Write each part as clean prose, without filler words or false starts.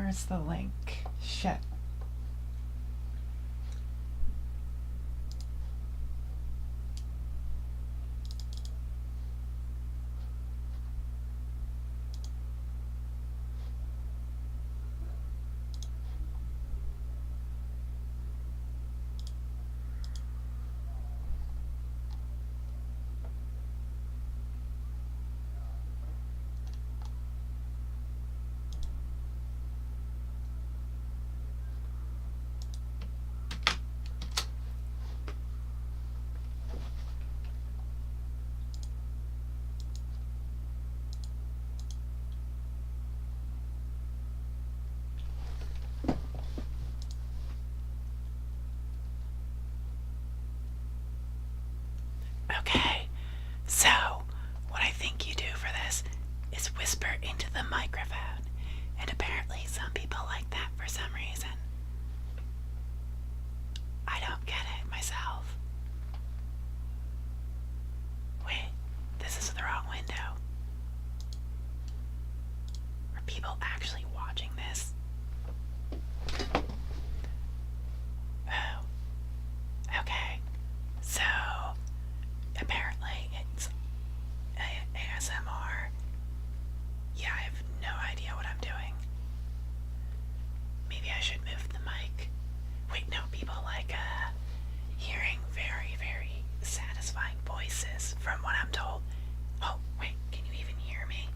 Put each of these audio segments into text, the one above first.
Where's the link? Shit. Okay, so what I think you do for this is whisper into the microphone, and apparently some people like that for some reason. I don't get it myself. Wait, this is the wrong window. Are people actually watching this? Oh, okay. So apparently it's ASMR. Yeah, I have no idea what I'm doing. Maybe I should move the mic. Wait, no, people like hearing very, very satisfying voices from what I'm told. Oh, wait, can you even hear me?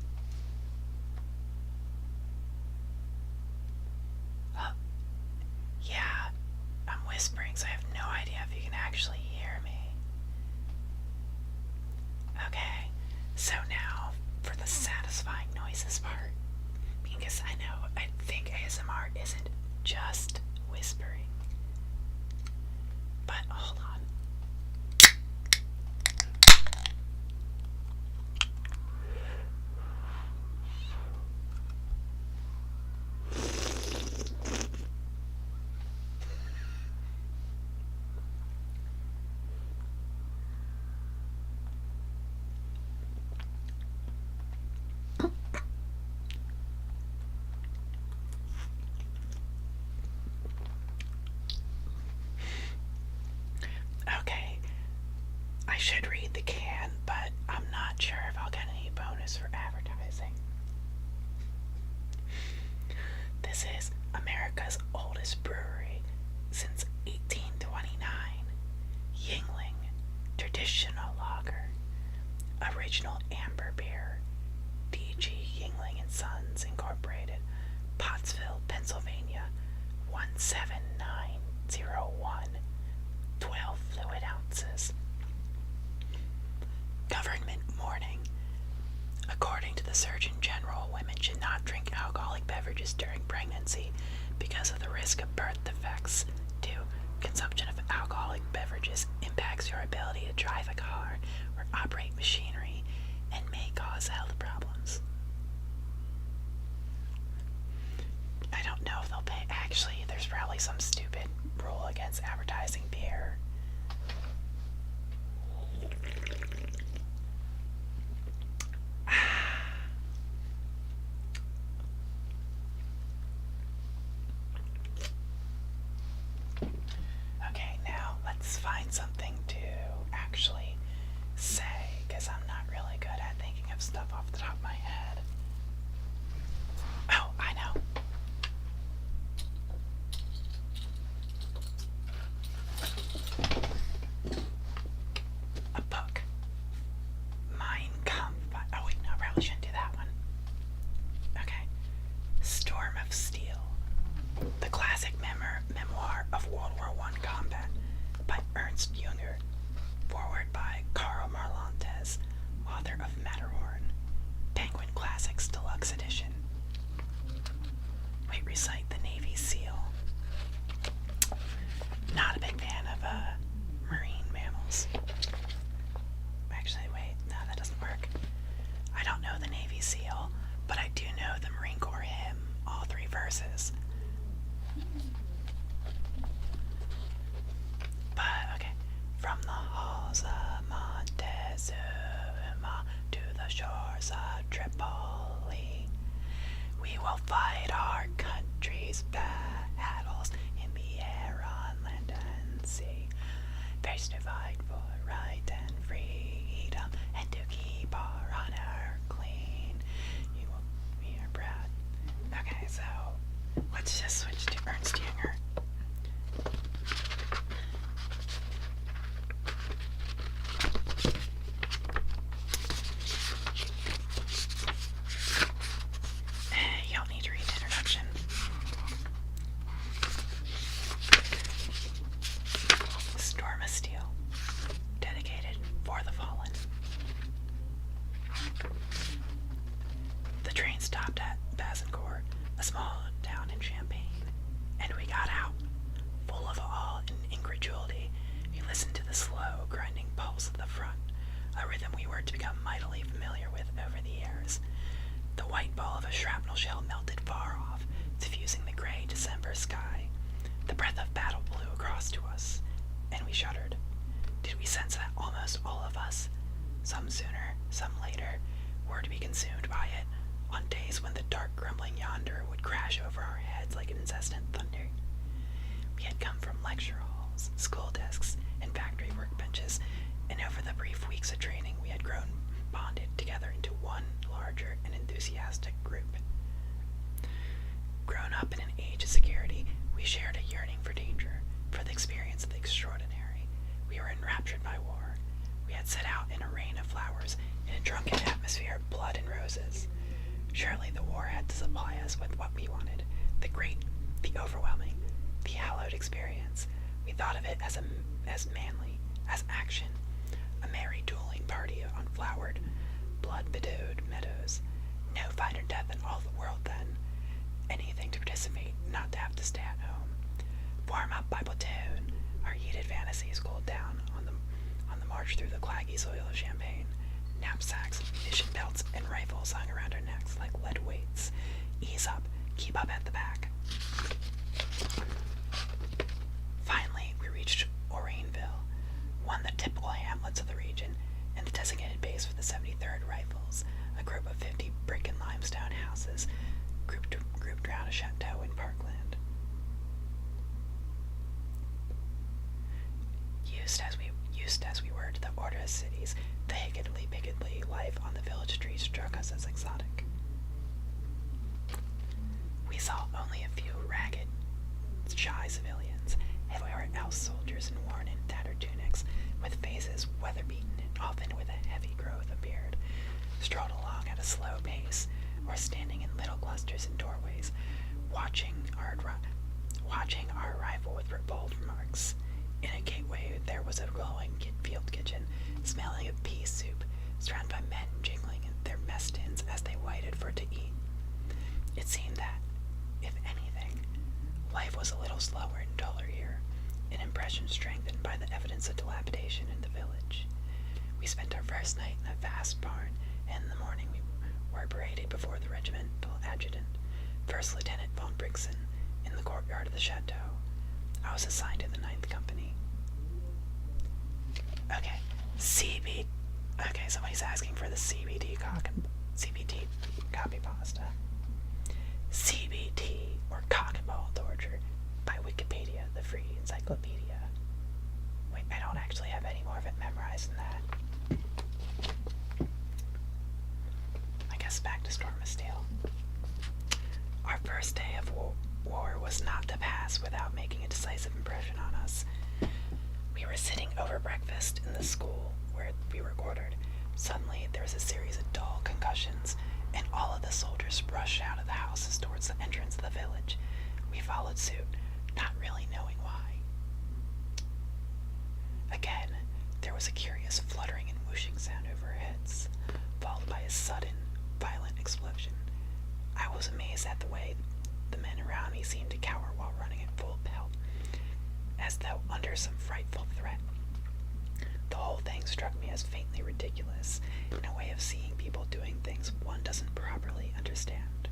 Oh, yeah, I'm whispering, so I have no idea if you can actually hear me. Okay, so now for the satisfying noises part, because I think ASMR isn't just whispering. But hold on. Okay, I should read the can, but I'm not sure if I'll get any bonus for advertising. This is America's oldest brewery since 1829. Yingling Traditional Lager. Original Amber Beer. D.G. Yingling and Sons Incorporated. Pottsville, Pennsylvania. 17901. 12 fluid ounces. Government warning. According to the Surgeon General, women should not drink alcoholic beverages during pregnancy because of the risk of birth defects. 2. Consumption of alcoholic beverages impacts your ability to drive a car or operate machinery and may cause health problems. I don't know if they'll pay. Actually, there's probably some stupid rule against advertising beer. Okay, now let's find something to actually say, because I'm not really good at thinking of stuff off the top of my head. Oh, I know. A book. Mein Kampf. Oh wait, no, I probably shouldn't do that one. Okay. Storm of Steel. The classic memoir of World War I combat by Ernst Junger. Forward by Karl Marlantes, author of Matterhorn. Penguin Classics Deluxe Edition. Wait, recite the Navy SEAL. Not a big fan of marine mammals. Actually, wait, no, that doesn't work. I don't know the Navy SEAL, but I do know the Marine Corps hymn, all 3 verses. But, okay. From the halls of Montezuma to the shores of Tripoli, we will fight our country trees, battles in the air, on land and sea. Face to fight for right and freedom, and to keep our honor clean. We are proud. Okay, so let's just switch to Ernst Jünger. You don't need to read the introduction. Storm of Steel, dedicated for the fallen. The train stopped at Bazincourt, a small town in Champagne, and we got out. Full of awe and incredulity, we listened to the slow, grinding pulse at the front, a rhythm we were to become mightily familiar with over the years. The white ball of a shrapnel shell melted far off, diffusing the gray December sky. The breath of battle blew across to us, and we shuddered. Did we sense that almost all of us, some sooner, some later, were to be consumed by it, on days when the dark grumbling yonder would crash over our heads like incessant thunder? We had come from lecture halls, school desks, and factory workbenches, and over the brief weeks of training we had grown bonded together into one larger and enthusiastic group. Grown up in an age of security, we shared a yearning for danger, for the experience of the extraordinary. We were enraptured by war. We had set out in a rain of flowers, in a drunken atmosphere of blood and roses. Surely the war had to supply us with what we wanted, the great, the overwhelming, the hallowed experience. We thought of it as manly, as action, a merry dueling party on flowered, blood-bedewed meadows. No finer death in all the world then. Anything to participate, not to have to stay at home. Warm up by platoon, our heated fantasies cooled down on the march through the claggy soil of Champagne. Knapsacks, munition belts, and rifles hung around our necks like lead weights. Ease up, keep up at the back. Finally, we reached Orangeville, one of the typical hamlets of the region, and the designated base for the 73rd Rifles, a group of 50 brick and limestone houses grouped around a chateau in parkland. Used as we were to the order of cities, the higgledy-piggledy life on the village streets struck us as exotic. We saw only a few ragged, shy civilians, everywhere else soldiers in worn and tattered tunics, with faces weather-beaten and often with a heavy growth of beard, strolled along at a slow pace, or standing in little clusters in doorways, watching our arrival with ribald remarks. In a gateway there was a glowing field kitchen, smelling of pea soup, surrounded by men jingling their mess tins as they waited for it to eat. It seemed that, if anything, life was a little slower and duller here, an impression strengthened by the evidence of dilapidation in the village. We spent our first night in a vast barn, and in the morning we were paraded before the regimental adjutant, First Lieutenant von Brixen, in the courtyard of the chateau. I was assigned to the 9th Company. Okay, Okay, somebody's asking for the CBT copy pasta. CBT, or cock and ball torture, by Wikipedia, the free encyclopedia. Wait, I don't actually have any more of it memorized than that. I guess back to Storm of Steel. Our first day of war was not to pass without making a decisive impression on us. We were sitting over breakfast in the school where we were quartered. Suddenly, there was a series of dull concussions, and all of the soldiers rushed out of the houses towards the entrance of the village. We followed suit, not really knowing why. Again, there was a curious fluttering and whooshing sound over our heads, followed by a sudden, violent explosion. I was amazed at the way the men around me seemed to cower while running at full pelt, as though under some frightful threat. The whole thing struck me as faintly ridiculous, in a way of seeing people doing things one doesn't properly understand.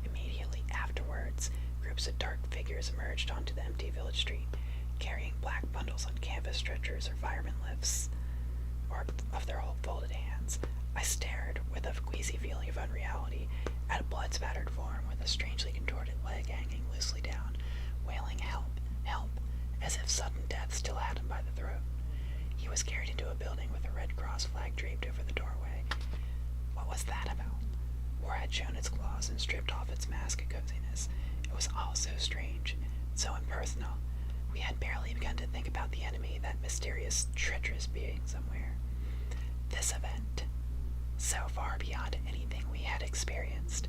Immediately afterwards, groups of dark figures emerged onto the empty village street, carrying black bundles on canvas stretchers or fireman lifts, or of their folded hands. I stared with a queasy feeling of unreality at a blood-spattered form with a strangely contorted leg hanging loosely down, wailing help, help, as if sudden death still had him by the throat. He was carried into a building with a Red Cross flag draped over the doorway. What was that about? War had shown its claws and stripped off its mask of coziness. It was all so strange, so impersonal. We had barely begun to think about the enemy, that mysterious, treacherous being somewhere. This event, so far beyond anything we had experienced,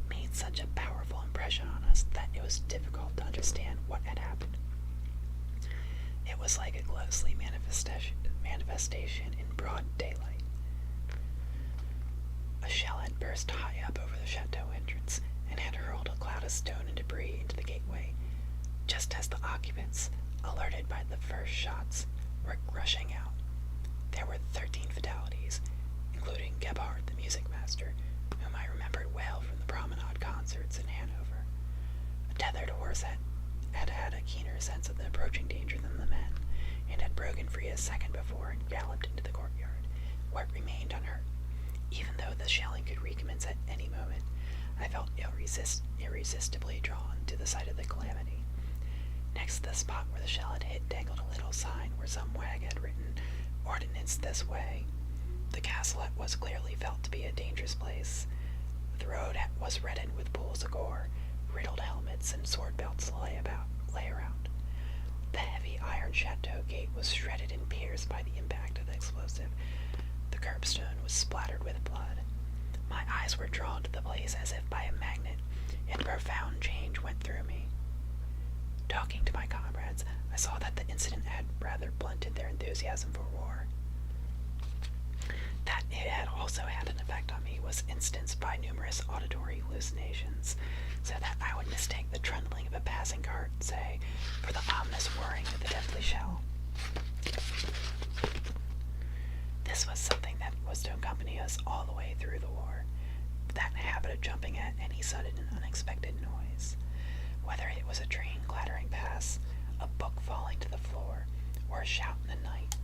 made such a powerful impression on us that it was difficult to understand what had happened. It was like a ghostly manifestation in broad daylight. A shell had burst high up over the chateau entrance and had hurled a cloud of stone and debris into the gateway, just as the occupants, alerted by the first shots, were rushing out. There were 13 fatalities, including Gebhard, the music master, whom I remembered well from the promenade concerts in Hanover. A tethered horse had had a keener sense of the approaching danger than the men, and had broken free a second before and galloped into the courtyard, where it remained unhurt. Even though the shelling could recommence at any moment, I felt irresistibly drawn to the site of the calamity. Next to the spot where the shell had hit dangled a little sign where some wag had written, "Ordnance this way." The castle was clearly felt to be a dangerous place. The road was reddened with pools of gore, riddled helmets and sword belts lay around. The heavy iron chateau gate was shredded and pierced by the impact of the explosive. The curbstone was splattered with blood. My eyes were drawn to the place as if by a magnet, and a profound change went through me. Talking to my comrades, I saw that the incident had rather blunted their enthusiasm for war. That it had also had an effect on me was instanced by numerous auditory hallucinations, so that I would mistake the trundling of a passing cart, say, for the ominous whirring of the deathly shell. This was something that was to accompany us all the way through the war, that habit of jumping at any sudden and unexpected noise. Whether it was a train clattering past, a book falling to the floor, or a shout in the night.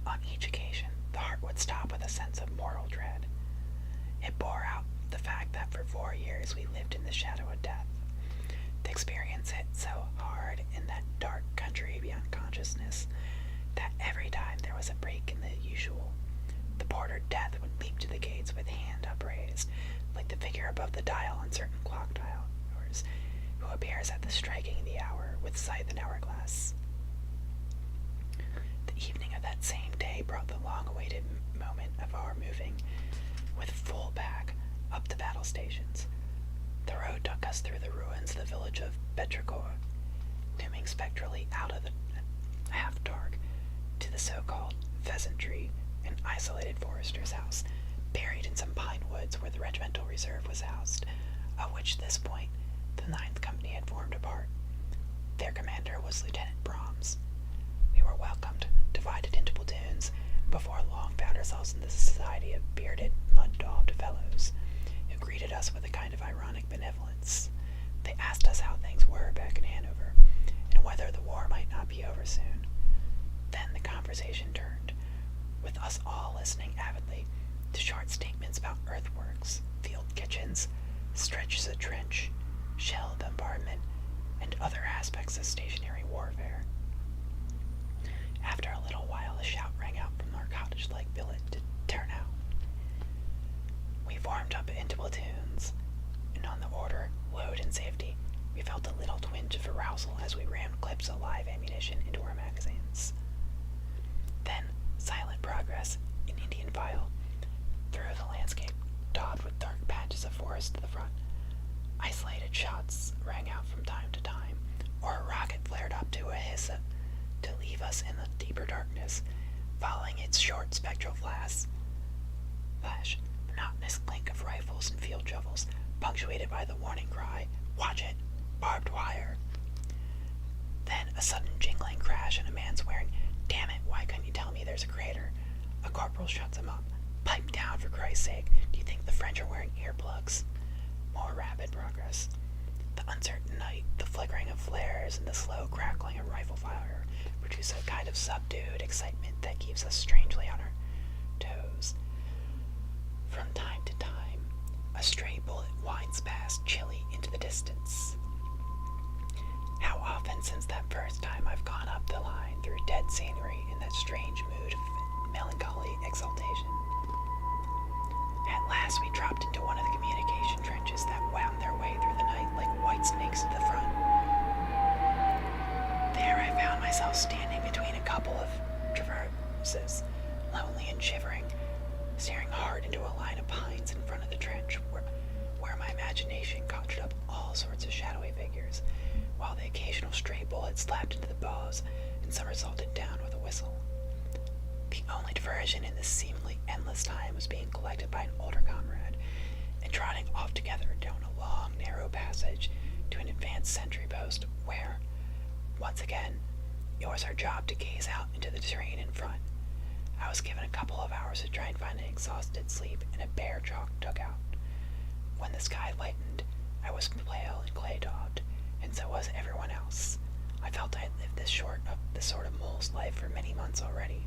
On each occasion, the heart would stop with a sense of moral dread. It bore out the fact that for 4 years we lived in the shadow of death. The experience hit so hard in that dark country beyond consciousness that every time there was a break in the usual, the porter Death would leap to the gates with hand upraised, like the figure above the dial on certain clock towers, who appears at the striking of the hour with scythe and hourglass. The evening of that same day brought the long-awaited moment of our moving, with full back, up the battle stations. The road took us through the ruins of the village of Betricor, looming spectrally out of the half-dark, to the so-called pheasantry, an isolated forester's house, buried in some pine woods where the regimental reserve was housed, of which this point the 9th Company had formed a part. Their commander was Lieutenant Brahms. We were welcomed, divided into platoons, and before long found ourselves in the society of bearded, mud-daubed fellows, who greeted us with a kind of ironic benevolence. They asked us how things were back in Hanover, and whether the war might not be over soon. Then the conversation turned, with us all listening avidly, to short statements about earthworks, field kitchens, stretches of trench, shell bombardment, and other aspects of stationary warfare. After a little while, a shout rang out from our cottage-like billet to turn out. We formed up into platoons, and on the order, load and safety, we felt a little twinge of arousal as we rammed clips of live ammunition into our magazines. Then, silent progress, in Indian file, through the landscape, daubed with dark patches of forest to the front. Isolated shots rang out from time to time, or a rocket flared up to a hiss to leave us in the deeper darkness, following its short spectral flash. Monotonous clink of rifles and field shovels, punctuated by the warning cry, "Watch it! Barbed wire!" Then a sudden jingling crash and a man swearing, "Damn it, why couldn't you tell me there's a crater?" A corporal shuts him up. "Pipe down, for Christ's sake. Do you think the French are wearing earplugs?" More rapid progress. The uncertain night, the flickering of flares, and the slow crackling of rifle fire produced produce a kind of subdued excitement that keeps us strangely on our toes. From time to time, a stray bullet winds past Chile into the distance. How often since that first time I've gone up the line through dead scenery in that strange mood of melancholy exaltation. At last we dropped into one of the communication trenches that wound their way through the night like white snakes to the front. There I found myself standing between a couple of traverses, lonely and shivering, staring hard into a line of pines in front of the trench where my imagination conjured up all sorts of shadowy figures, while the occasional stray bullet slapped into the bows and somersaulted down with a whistle. The only diversion in this seemingly endless time was being collected by an older comrade and trotting off together down a long, narrow passage to an advanced sentry post where, once again, it was our job to gaze out into the terrain in front. I was given a couple of hours to try and find an exhausted sleep in a bare chalk dugout. When the sky lightened, I was pale and clay-daubed, and so was everyone else. I felt I had lived this sort of mole's life for many months already.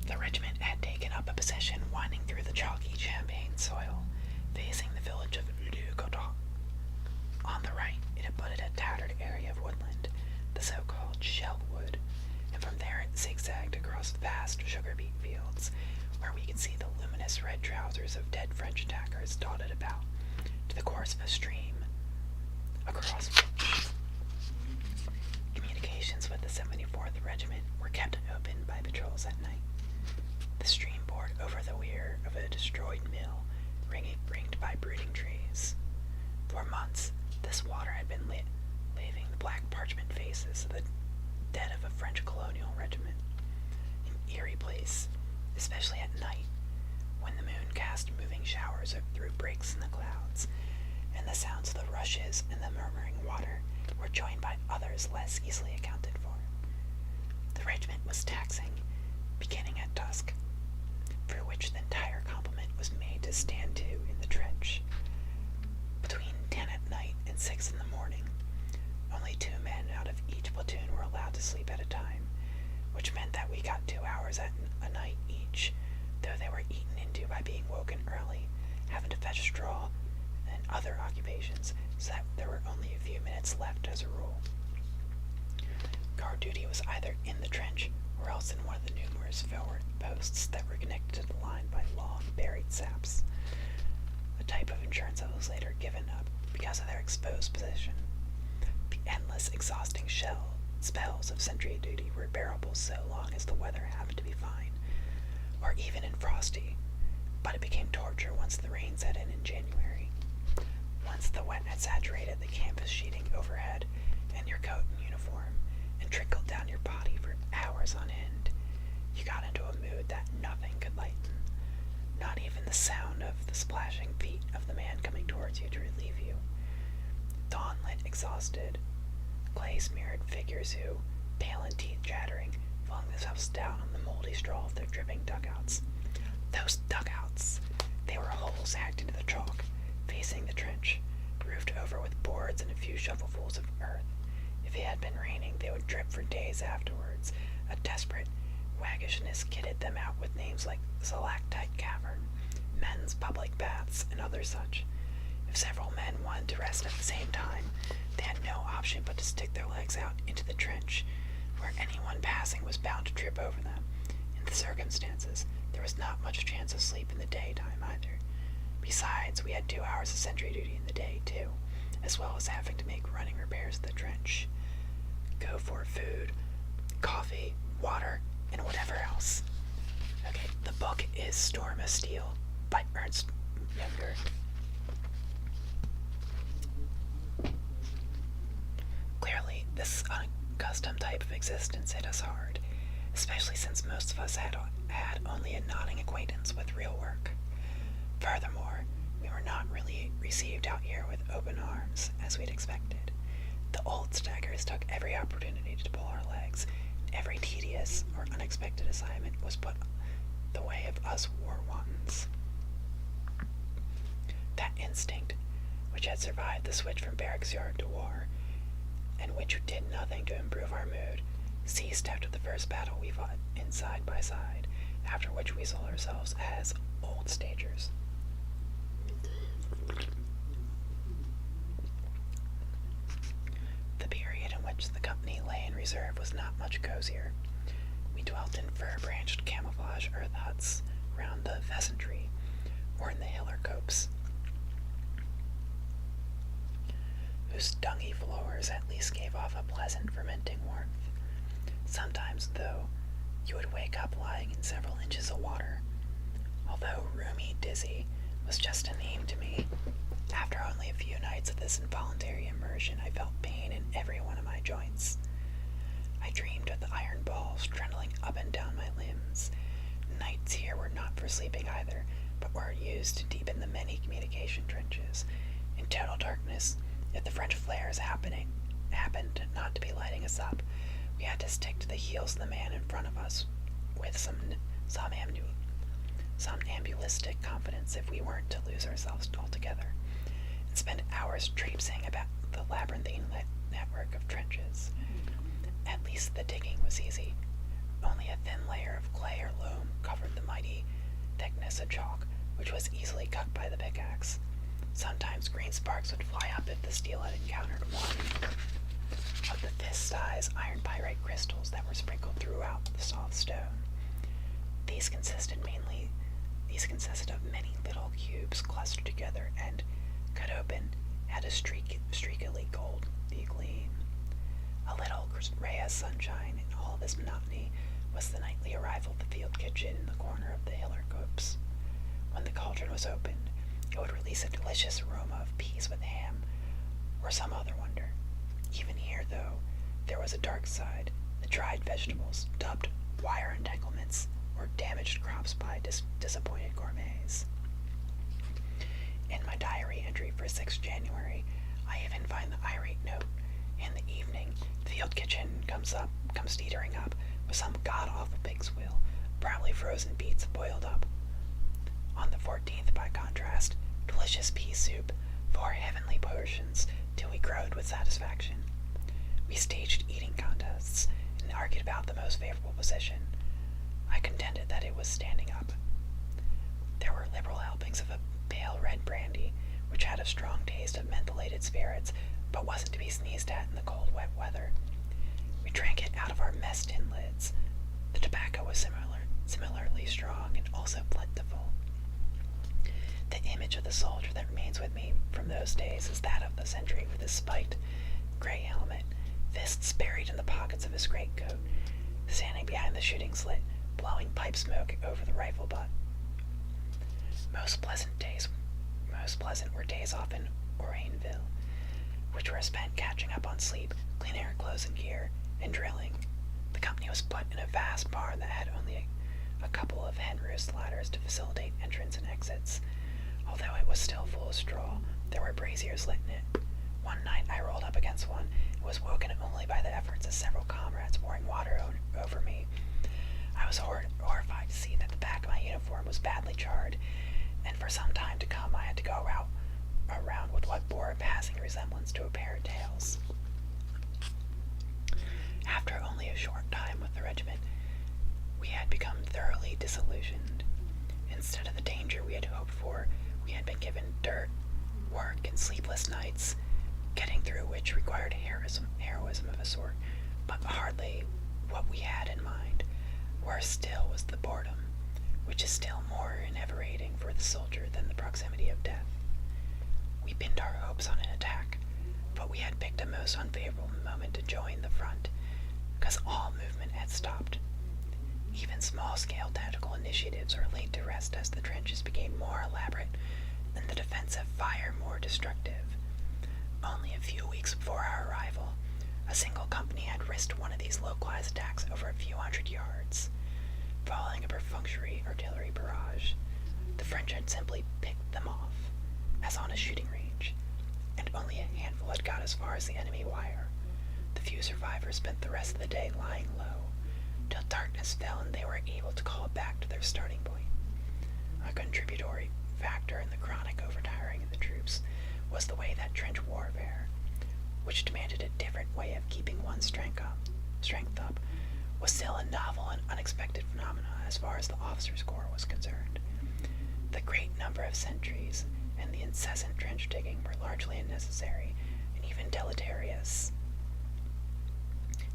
The regiment had taken up a position winding through the chalky champagne soil, facing the village of Bü-ga-leu. On the right, it abutted a tattered area of woodland, the so-called shell wood, and from there it zigzagged across vast sugar beet fields, where we could see the luminous red trousers of dead French attackers dotted about, to the course of a stream, across which communications with the 74th Regiment were kept open by patrols at night. The stream poured over the weir of a destroyed mill, ringed by brooding trees. For months, this water had been leaving the black parchment faces of the dead of a French colonial regiment. An eerie place, especially at night, when the moon cast moving showers through breaks in the clouds, and the sounds of the rushes and the murmuring water were joined by others less easily accounted for. The regiment was taxing, beginning at dusk, for which the entire complement was made to stand to in the trench. Between 10 at night and 6 in the morning, only 2 men out of each platoon were allowed to sleep at a time, which meant that we got 2 hours a night each, though they were eaten into by being woken early, having to fetch straw, and other occupations, so that there were only a few minutes left as a rule. Guard duty was either in the trench or else in one of the numerous forward posts that were connected to the line by long buried saps, a type of insurance that was later given up because of their exposed position. The endless, exhausting spells of sentry duty were bearable so long as the weather happened to be fine, or even in frosty, but it became torture once the rain set in January. Once the wet had saturated the canvas sheeting overhead and your coat and uniform, and trickled down your body for hours on end, you got into a mood that nothing could lighten, not even the sound of the splashing feet of the man coming towards you to relieve you. Dawn-lit, exhausted, clay-smeared figures who, pale and teeth chattering, flung themselves down on the moldy straw of their dripping dugouts. Those dugouts! They were holes hacked into the chalk, facing the trench, roofed over with boards and a few shovelfuls of earth. If it had been raining, they would drip for days afterwards. A desperate waggishness kitted them out with names like Stalactite Cavern, Men's Public Baths, and other such. If several men wanted to rest at the same time, they had no option but to stick their legs out into the trench, where anyone passing was bound to trip over them. In the circumstances, there was not much chance of sleep in the daytime either. Besides, we had 2 hours of sentry duty in the day, too, as well as having to make running repairs to the trench. Go for food, coffee, water, and whatever else. Okay, the book is Storm of Steel by Ernst Junger. Clearly, this unaccustomed type of existence hit us hard, especially since most of us had only a nodding acquaintance with real work. Furthermore, we were not really received out here with open arms, as we'd expected. The old staggers always took every opportunity to pull our legs. Every tedious or unexpected assignment was put the way of us war wantons. That instinct, which had survived the switch from barracks yard to war, and which did nothing to improve our mood, ceased after the first battle we fought in side by side, after which we saw ourselves as old stagers. The period in which the company lay in reserve was not much cozier. We dwelt in fir-branched camouflage earth huts round the pheasantry, or in the hiller copse, whose dungy floors at least gave off a pleasant fermenting warmth. Sometimes, though, you would wake up lying in several inches of water. Although roomy dizzy was just a name to me, after only a few nights of this involuntary immersion I felt pain in every one of my joints. I dreamed of the iron balls trundling up and down my limbs. Nights here were not for sleeping either, but were used to deepen the many communication trenches. In total darkness, if the French flares happened not to be lighting us up, we had to stick to the heels of the man in front of us with some ambulistic confidence if we weren't to lose ourselves altogether, and spend hours traipsing about the labyrinthine network of trenches. At least the digging was easy. Only a thin layer of clay or loam covered the mighty thickness of chalk, which was easily cut by the pickaxe. Sometimes green sparks would fly up if the steel had encountered one of the fist-sized iron pyrite crystals that were sprinkled throughout the soft stone. These consisted of many little cubes clustered together and, cut open, had a streakily goldy gleam. A little ray of sunshine in all this monotony was the nightly arrival of the field kitchen in the corner of the hiller copse. When the cauldron was opened, it would release a delicious aroma of peas with ham, or some other wonder. Even here, though, there was a dark side. The dried vegetables, dubbed wire entanglements, or damaged crops by disappointed gourmets. In my diary entry for 6th January, I even find the irate note. In the evening, the field kitchen comes teetering up with some god-awful pig's wheel, probably frozen beets boiled up. On the 14th, by contrast, delicious pea soup, 4 heavenly portions, till we crowed with satisfaction. We staged eating contests and argued about the most favorable position. I contended that it was standing up. There were liberal helpings of a pale red brandy, which had a strong taste of mentholated spirits, but wasn't to be sneezed at in the cold, wet weather. We drank it out of our mess tin lids. The tobacco was similarly strong and also plentiful. The image of the soldier that remains with me from those days is that of the sentry with his spiked gray helmet, fists buried in the pockets of his greatcoat, standing behind the shooting slit, blowing pipe smoke over the rifle butt. Most pleasant were days off in Oraigneville, which were spent catching up on sleep, cleaning our clothes and gear, and drilling. The company was put in a vast barn that had only a couple of hen roost ladders to facilitate entrance and exits. Although it was still full of straw, there were braziers lit in it. One night I rolled up against one and was woken only by the efforts of several comrades pouring water over me. I was horrified to see that the back of my uniform was badly charred, and for some time to come I had to go around with what bore a passing resemblance to a pair of tails. After only a short time with the regiment, we had become thoroughly disillusioned. Instead of the danger we had hoped for, we had been given dirt, work, and sleepless nights, getting through which required heroism of a sort, but hardly what we had in mind. Worse still was the boredom, which is still more enervating for the soldier than the proximity of death. We pinned our hopes on an attack, but we had picked a most unfavorable moment to join the front, because all movement had stopped. Even small-scale tactical initiatives were laid to rest as the trenches became more elaborate and the defensive fire more destructive. Only a few weeks before our arrival, a single company had risked one of these localized attacks over a few hundred yards. Following a perfunctory artillery barrage, the French had simply picked them off, as on a shooting range, and only a handful had got as far as the enemy wire. The few few survivors spent the rest of the day lying low, till darkness fell and they were able to call back to their starting point. A contributory factor in the chronic overtiring of the troops was the way that trench warfare, which demanded a different way of keeping one's strength up, was still a novel and unexpected phenomenon as far as the officers' corps was concerned. The great number of sentries and the incessant trench digging were largely unnecessary and even deleterious.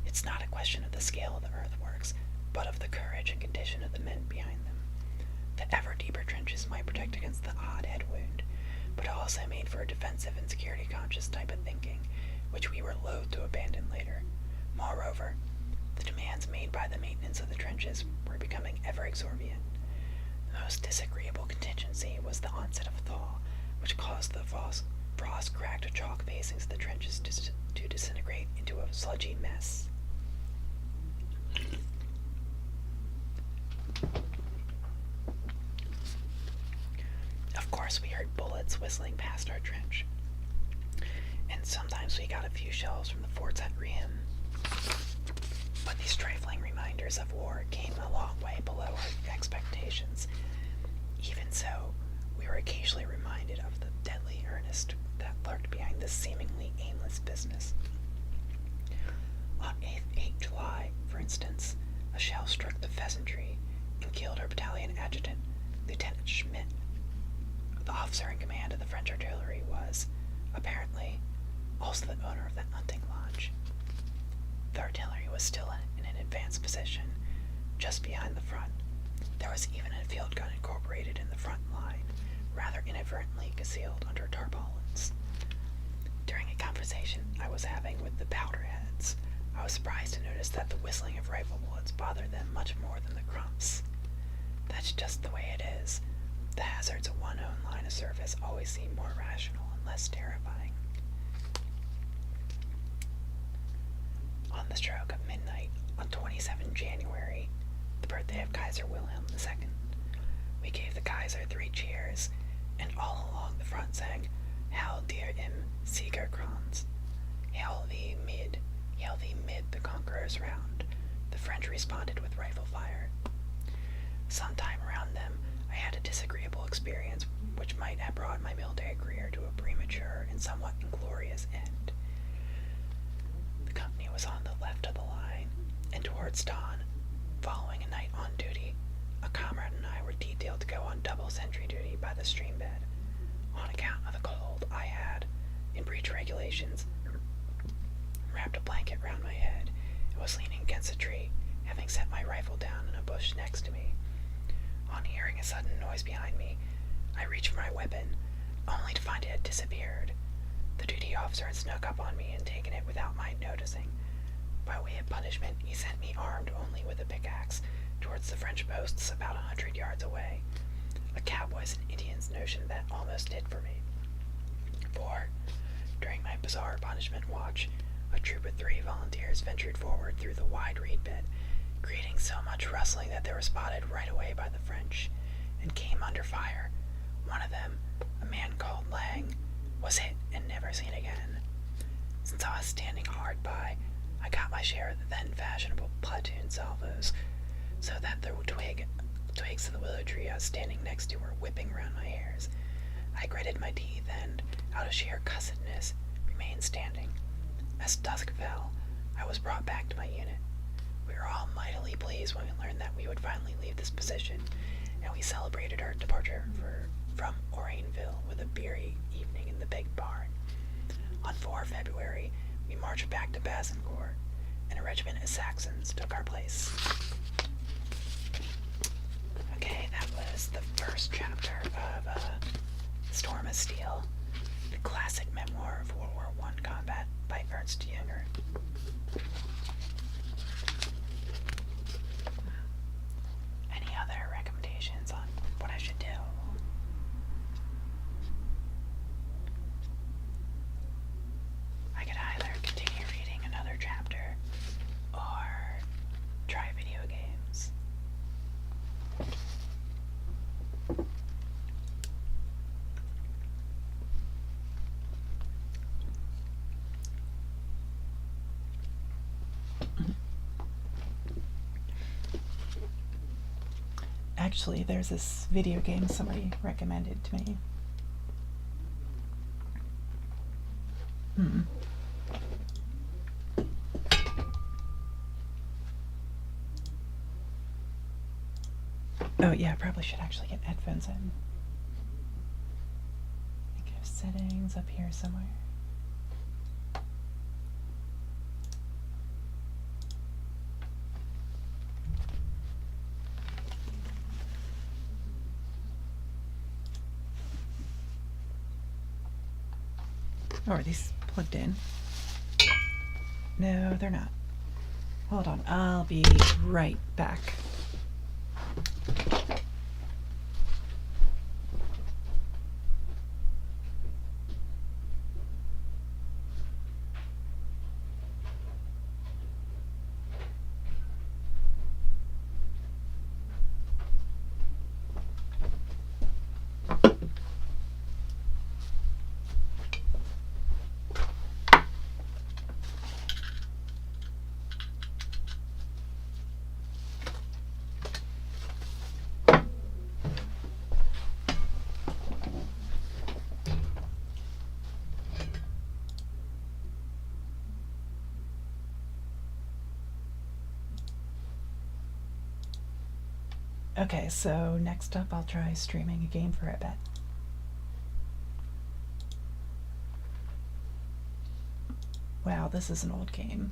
It's not a question of the scale of the earthworks, but of the courage and condition of the men behind them. The ever deeper trenches might protect against the odd head wound, but also made for a defensive and security-conscious type of thinking, which we were loath to abandon later. Moreover, the demands made by the maintenance of the trenches were becoming ever exorbitant. The most disagreeable contingency was the onset of thaw, which caused the frost-cracked chalk facings of the trenches to disintegrate into a sludgy mess. Of course, we heard bullets whistling past our trench, and sometimes we got a few shells from the forts at Riem. But these trifling reminders of war came a long way below our expectations. Even so, we were occasionally reminded of the deadly earnest that lurked behind this seemingly aimless business. On 8 July, for instance, a shell struck the pheasantry and killed our battalion adjutant, Lieutenant Schmidt. The officer in command of the French artillery was, apparently, also the owner of that hunting lodge. The artillery was still in an advanced position, just behind the front. There was even a field gun incorporated in the front line, rather inadvertently concealed under tarpaulins. During a conversation I was having with the powderheads, I was surprised to notice that the whistling of rifle bullets bothered them much more than the crumps. That's just the way it is. The hazards of one own line of service always seem more rational and less terrifying. On the stroke of midnight on 27 January, the birthday of Kaiser Wilhelm II, we gave the Kaiser 3 cheers, and all along the front sang, Hail dir im Siegerkranz, Hail thee mid the conquerors round. The French responded with rifle fire. Sometime around them, I had a disagreeable experience which might have brought my military career to a premature and somewhat inglorious end. The company was on the left of the line, and towards dawn, following a night on duty, a comrade and I were detailed to go on double sentry duty by the stream bed. On account of the cold, I had, in breach regulations, wrapped a blanket round my head and was leaning against a tree, having set my rifle down in a bush next to me. On hearing a sudden noise behind me, I reached for my weapon, only to find it had disappeared. The duty officer had snuck up on me and taken it without my noticing. By way of punishment, he sent me armed only with a pickaxe towards the French posts about 100 yards away, a cowboy's and Indian's notion that almost did for me. For, during my bizarre punishment watch, a troop of 3 volunteers ventured forward through the wide reed bed, creating so much rustling that they were spotted right away by the French, and came under fire. One of them, a man called Lang, was hit and never seen again. Since I was standing hard by, I got my share of the then fashionable platoon salvos, so that the twigs of the willow tree I was standing next to were whipping round my hairs. I gritted my teeth and, out of sheer cussedness, remained standing. As dusk fell, I was brought back to my unit. We were all mightily pleased when we learned that we would finally leave this position, and we celebrated our departure from Orangeville with a beery evening in the big barn. On 4 February, we marched back to Bazencourt, and a regiment of Saxons took our place. Okay, that was the first chapter of Storm of Steel, the classic memoir of World War I combat by Ernst Jünger. Any other recommendations on what I should do? I could either continue reading another chapter or try video games. Actually, there's this video game somebody recommended to me. Oh yeah, I probably should actually get headphones in. I think I have settings up here somewhere. Oh, are these plugged in? No, they're not. Hold on, I'll be right back. Okay, so next up I'll try streaming a game for a bit. Wow, this is an old game.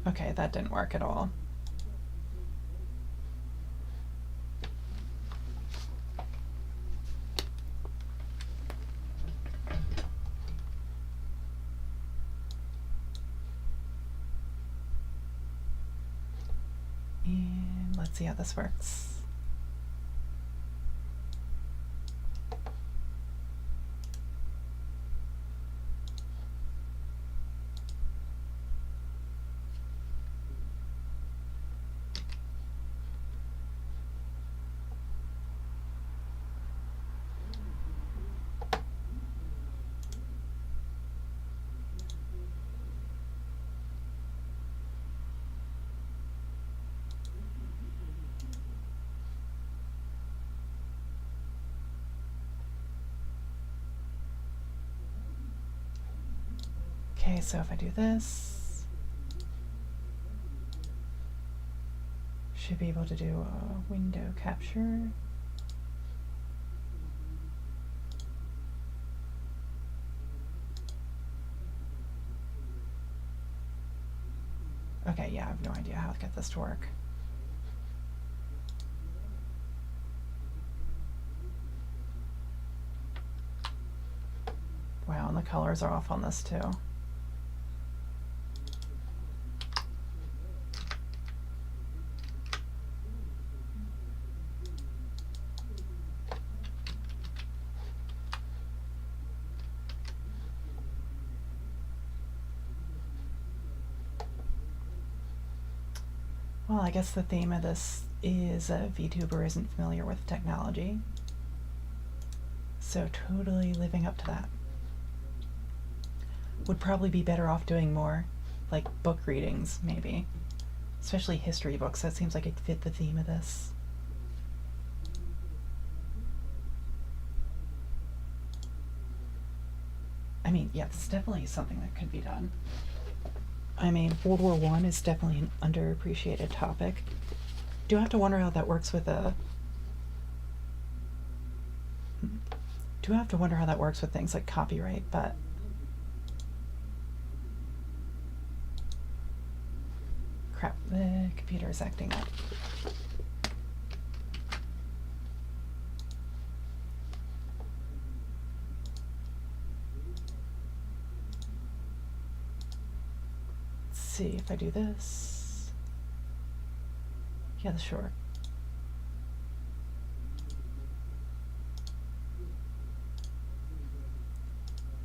Okay, that didn't work at all. And let's see how this works. Okay, so if I do this, should be able to do a window capture. Okay, yeah, I have no idea how to get this to work. Wow, and the colors are off on this too. Well, I guess the theme of this is a VTuber isn't familiar with technology. So totally living up to that. Would probably be better off doing more, like, book readings, maybe. Especially history books, that seems like it fit the theme of this. I mean, yeah, this is definitely something that could be done. I mean, World War I is definitely an underappreciated topic. Do have to wonder how that works with a Do have to wonder how that works with things like copyright, but crap, the computer is acting up. Let's see if I do this. Yeah, sure.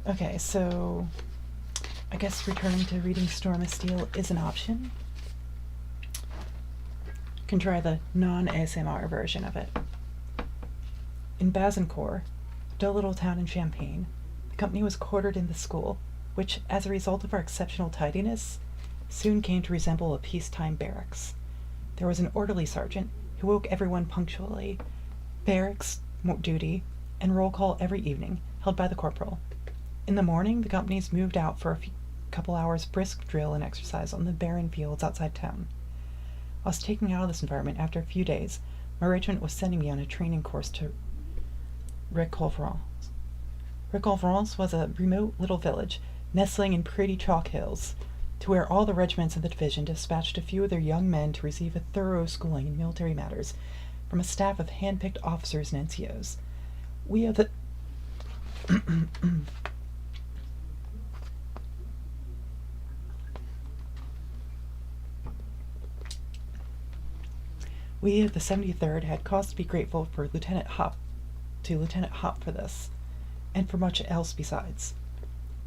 Okay, so I guess returning to reading Storm of Steel is an option. You can try the non-ASMR version of it. In Bazencourt, a dull little town in Champagne, the company was quartered in the school, which, as a result of our exceptional tidiness, soon came to resemble a peacetime barracks. There was an orderly sergeant who woke everyone punctually, barracks duty, and roll call every evening, held by the corporal. In the morning, the companies moved out for a couple hours brisk drill and exercise on the barren fields outside town. I was taken out of this environment after a few days. My regiment was sending me on a training course to Réconférence. Réconférence was a remote little village, nestling in pretty chalk hills, to where all the regiments of the division dispatched a few of their young men to receive a thorough schooling in military matters from a staff of hand-picked officers and NCOs. We of the We of the 73rd had cause to be grateful for Lieutenant Hop for this, and for much else besides.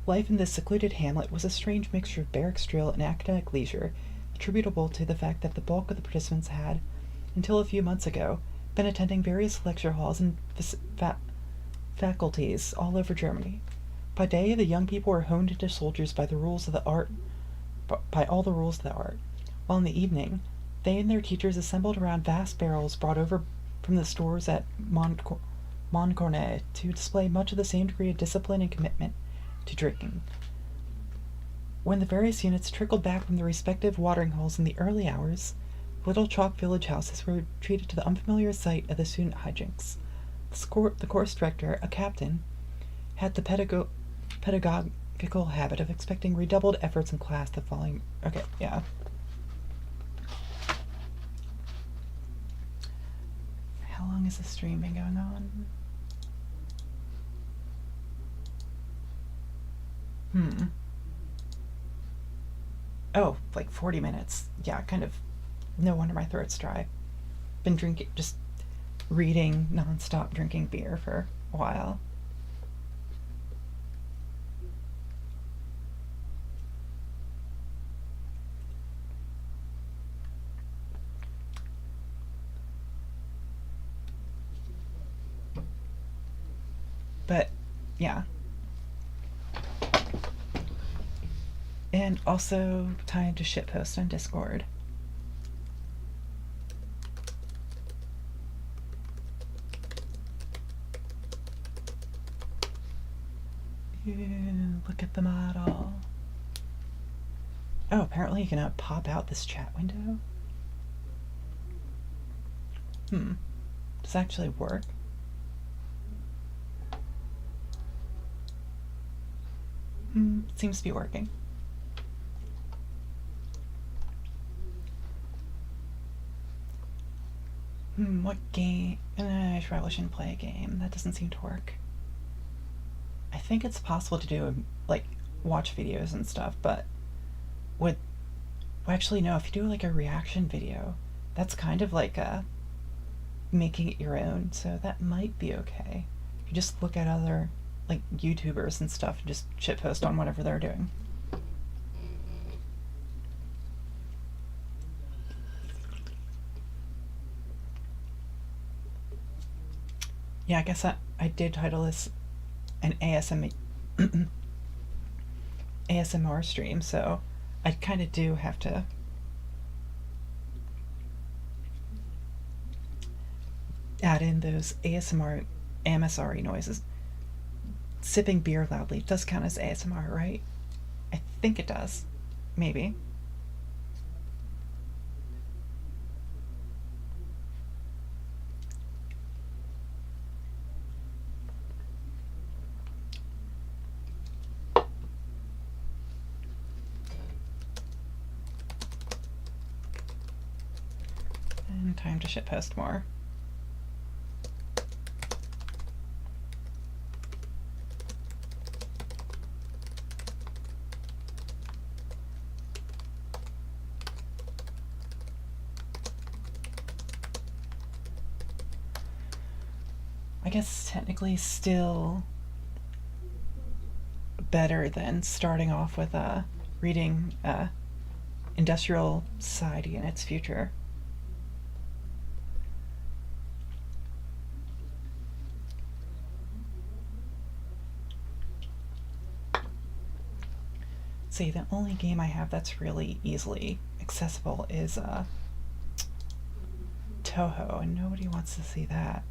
Life in this secluded hamlet was a strange mixture of barracks drill and academic leisure, attributable to the fact that the bulk of the participants had, until a few months ago, been attending various lecture halls and faculties all over Germany. By day, the young people were honed into soldiers by all the rules of the art, while in the evening, they and their teachers assembled around vast barrels brought over from the stores at Montcornet to display much of the same degree of discipline and commitment to drinking. When the various units trickled back from their respective watering holes in the early hours, little chalk village houses were treated to the unfamiliar sight of the student hijinks. The course director, a captain, had the pedagogical habit of expecting redoubled efforts in class the following... Okay, yeah. How long has the stream been going on? Oh, like 40 minutes. Yeah, kind of. No wonder my throat's dry. Been drinking, just reading nonstop, drinking beer for a while. But, yeah. And also time to shitpost on Discord. Ew, look at the model. Oh, apparently you can pop out this chat window. Does it actually work? Seems to be working. What game? I probably shouldn't play a game. That doesn't seem to work. I think it's possible to do, like, watch videos and stuff, but with... Well, actually, no, if you do, like, a reaction video, that's kind of like making it your own, so that might be okay. You just look at other, like, YouTubers and stuff and just shitpost on whatever they're doing. Yeah, I guess I did title this an ASMR stream, so I kind of do have to add in those AMSR noises. Sipping beer loudly does count as ASMR, right? I think it does. Maybe. time to shitpost more. I guess technically still better than starting off with reading Industrial Society and Its Future. See, the only game I have that's really easily accessible is Toho, and nobody wants to see that.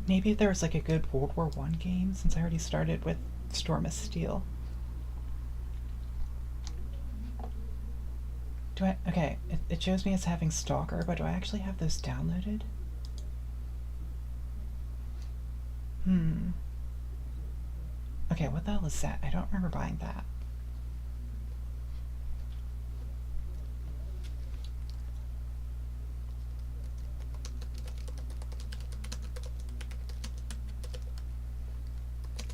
Maybe if there was like a good World War I game, since I already started with Storm of Steel. Do I? Okay, it shows me as having Stalker, but do I actually have those downloaded? Okay, what the hell is that? I don't remember buying that.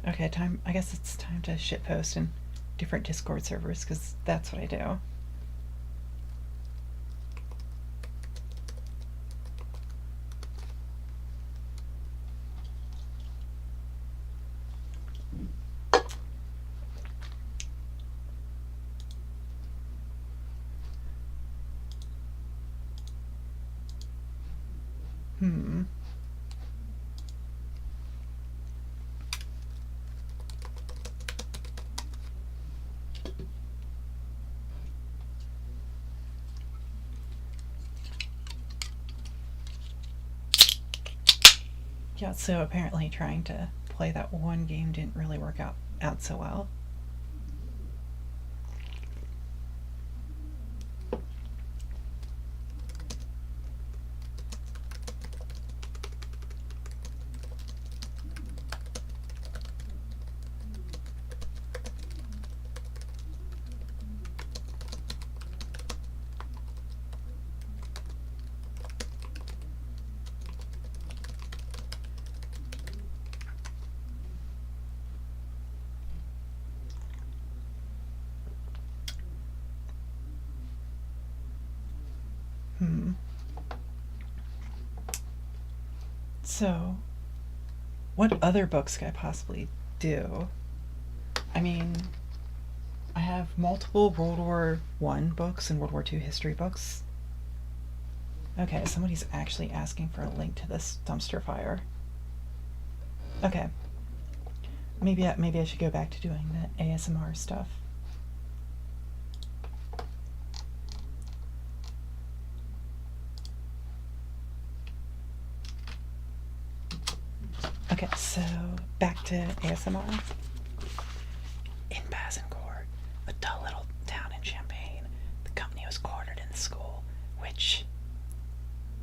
Okay, time. I guess it's time to shitpost in different Discord servers, because that's what I do. Yeah, so apparently trying to play that one game didn't really work out so well. So, what other books could I possibly do? I mean, I have multiple World War I books and World War II history books. Okay, somebody's actually asking for a link to this dumpster fire. Okay. Maybe I should go back to doing the ASMR stuff. Okay, so back to ASMR. In Bazincourt, a dull little town in Champagne, the company was quartered in the school, which,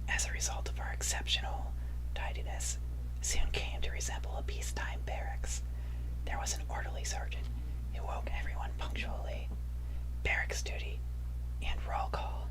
as a result of our exceptional tidiness, soon came to resemble a peacetime barracks. There was an orderly sergeant who woke everyone punctually, barracks duty, and roll call.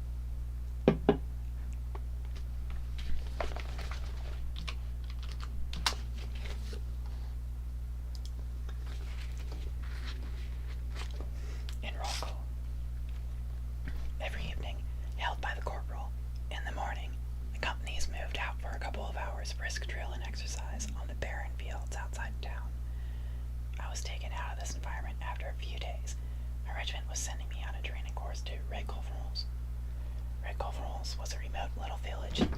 Every evening, held by the corporal, in the morning, the company is moved out for a couple of hours brisk drill and exercise on the barren fields outside town. I was taken out of this environment after a few days. My regiment was sending me on a training course to Red-Confrance. Red-Confrance was a remote little village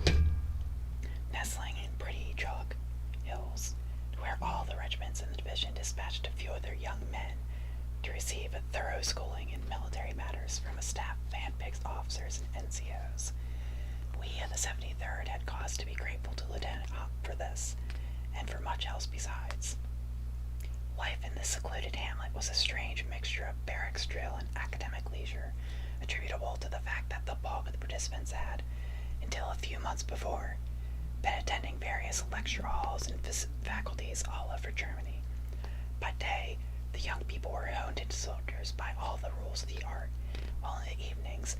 nestling in pretty chalk hills, where all the regiments in the division dispatched a few of their young men to receive a thorough schooling in military matters from a staff of hand-picked officers and NCOs. We of the 73rd had cause to be grateful to Lieutenant Hopp for this, and for much else besides. Life in this secluded hamlet was a strange mixture of barracks drill and academic leisure, attributable to the fact that the bulk of the participants had, until a few months before, been attending various lecture halls and faculties all over Germany. By day, the young people were honed into soldiers by all the rules of the art, while in the evenings,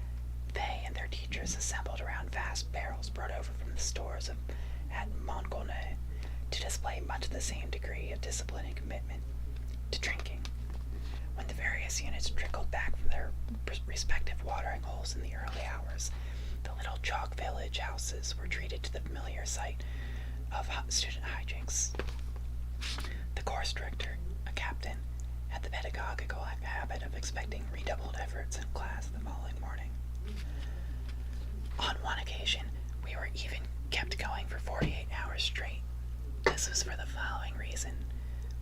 They and their teachers assembled around vast barrels brought over from the stores at Montgomery to display much the same degree of discipline and commitment to drinking. When the various units trickled back from their respective watering holes in the early hours, the little chalk village houses were treated to the familiar sight of student hijinks. The course director, a captain, had the pedagogical habit of expecting redoubled efforts in class the following morning. On one occasion, we were even kept going for 48 hours straight. This was for the following reason.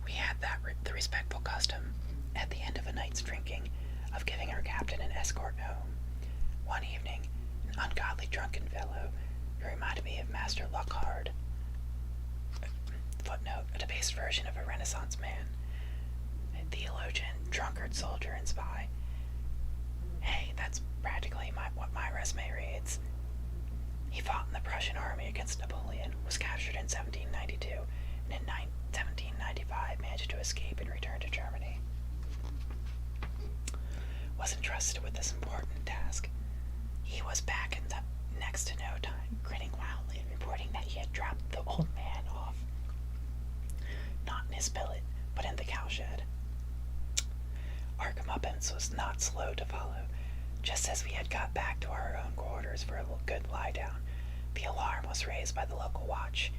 We had the respectful custom, at the end of a night's drinking, of giving our captain an escort home. One evening, an ungodly drunken fellow, who reminded me of Master Lockhart, footnote, a debased version of a Renaissance man, a theologian, drunkard, soldier, and spy. Hey, that's practically what my resume reads. He fought in the Prussian army against Napoleon, was captured in 1792, and in 1795 managed to escape and return to Germany. Was entrusted with this important task. He was back in next to no time, grinning wildly and reporting that he had dropped the old man off. Not in his billet, but in the cowshed. Our comeuppance was not slow to follow. Just as we had got back to our own quarters for a good lie-down, the alarm was raised by the local watch.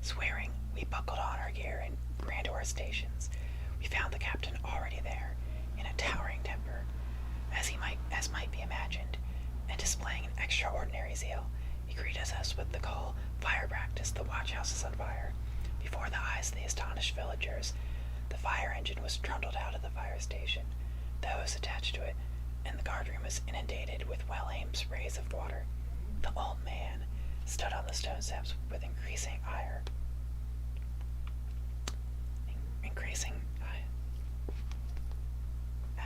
Swearing, we buckled on our gear and ran to our stations. We found the captain already there, in a towering temper, as might be imagined, and displaying an extraordinary zeal. He greeted us with the call, "Fire practice, the watch house is on fire." Before the eyes of the astonished villagers, the fire engine was trundled out of the fire station, the hose attached to it, and the guardroom was inundated with well-aimed sprays of water. The old man stood on the stone steps with increasing ire.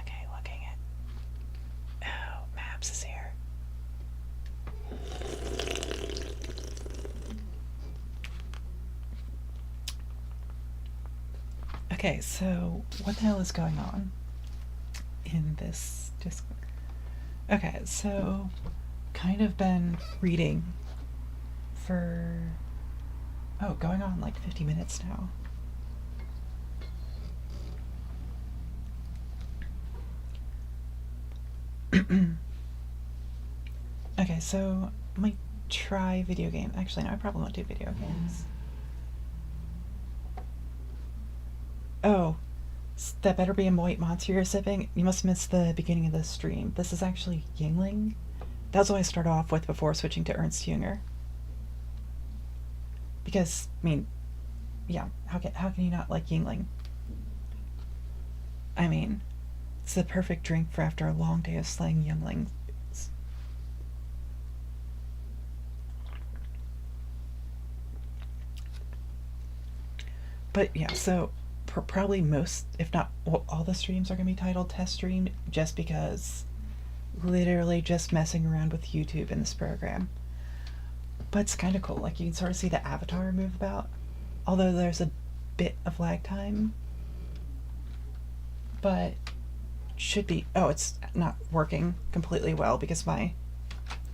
Okay, looking at... Oh, Maps is here. Okay, so what the hell is going on in this Discord? Okay, so kind of been reading for going on like 50 minutes now. Okay, so I might try video game. Actually, no, I probably won't do video games. Oh, that better be a white monster you're sipping. You must have missed the beginning of the stream. This is actually Yingling. That's what I start off with before switching to Ernst Jünger. Because, I mean, yeah, how can you not like Yingling? I mean, it's the perfect drink for after a long day of slaying younglings. But yeah, so probably most, if not all the streams are going to be titled Test Stream, just because literally just messing around with YouTube in this program. But it's kind of cool, like you can sort of see the avatar move about, although there's a bit of lag time. But should be, oh, it's not working completely well because my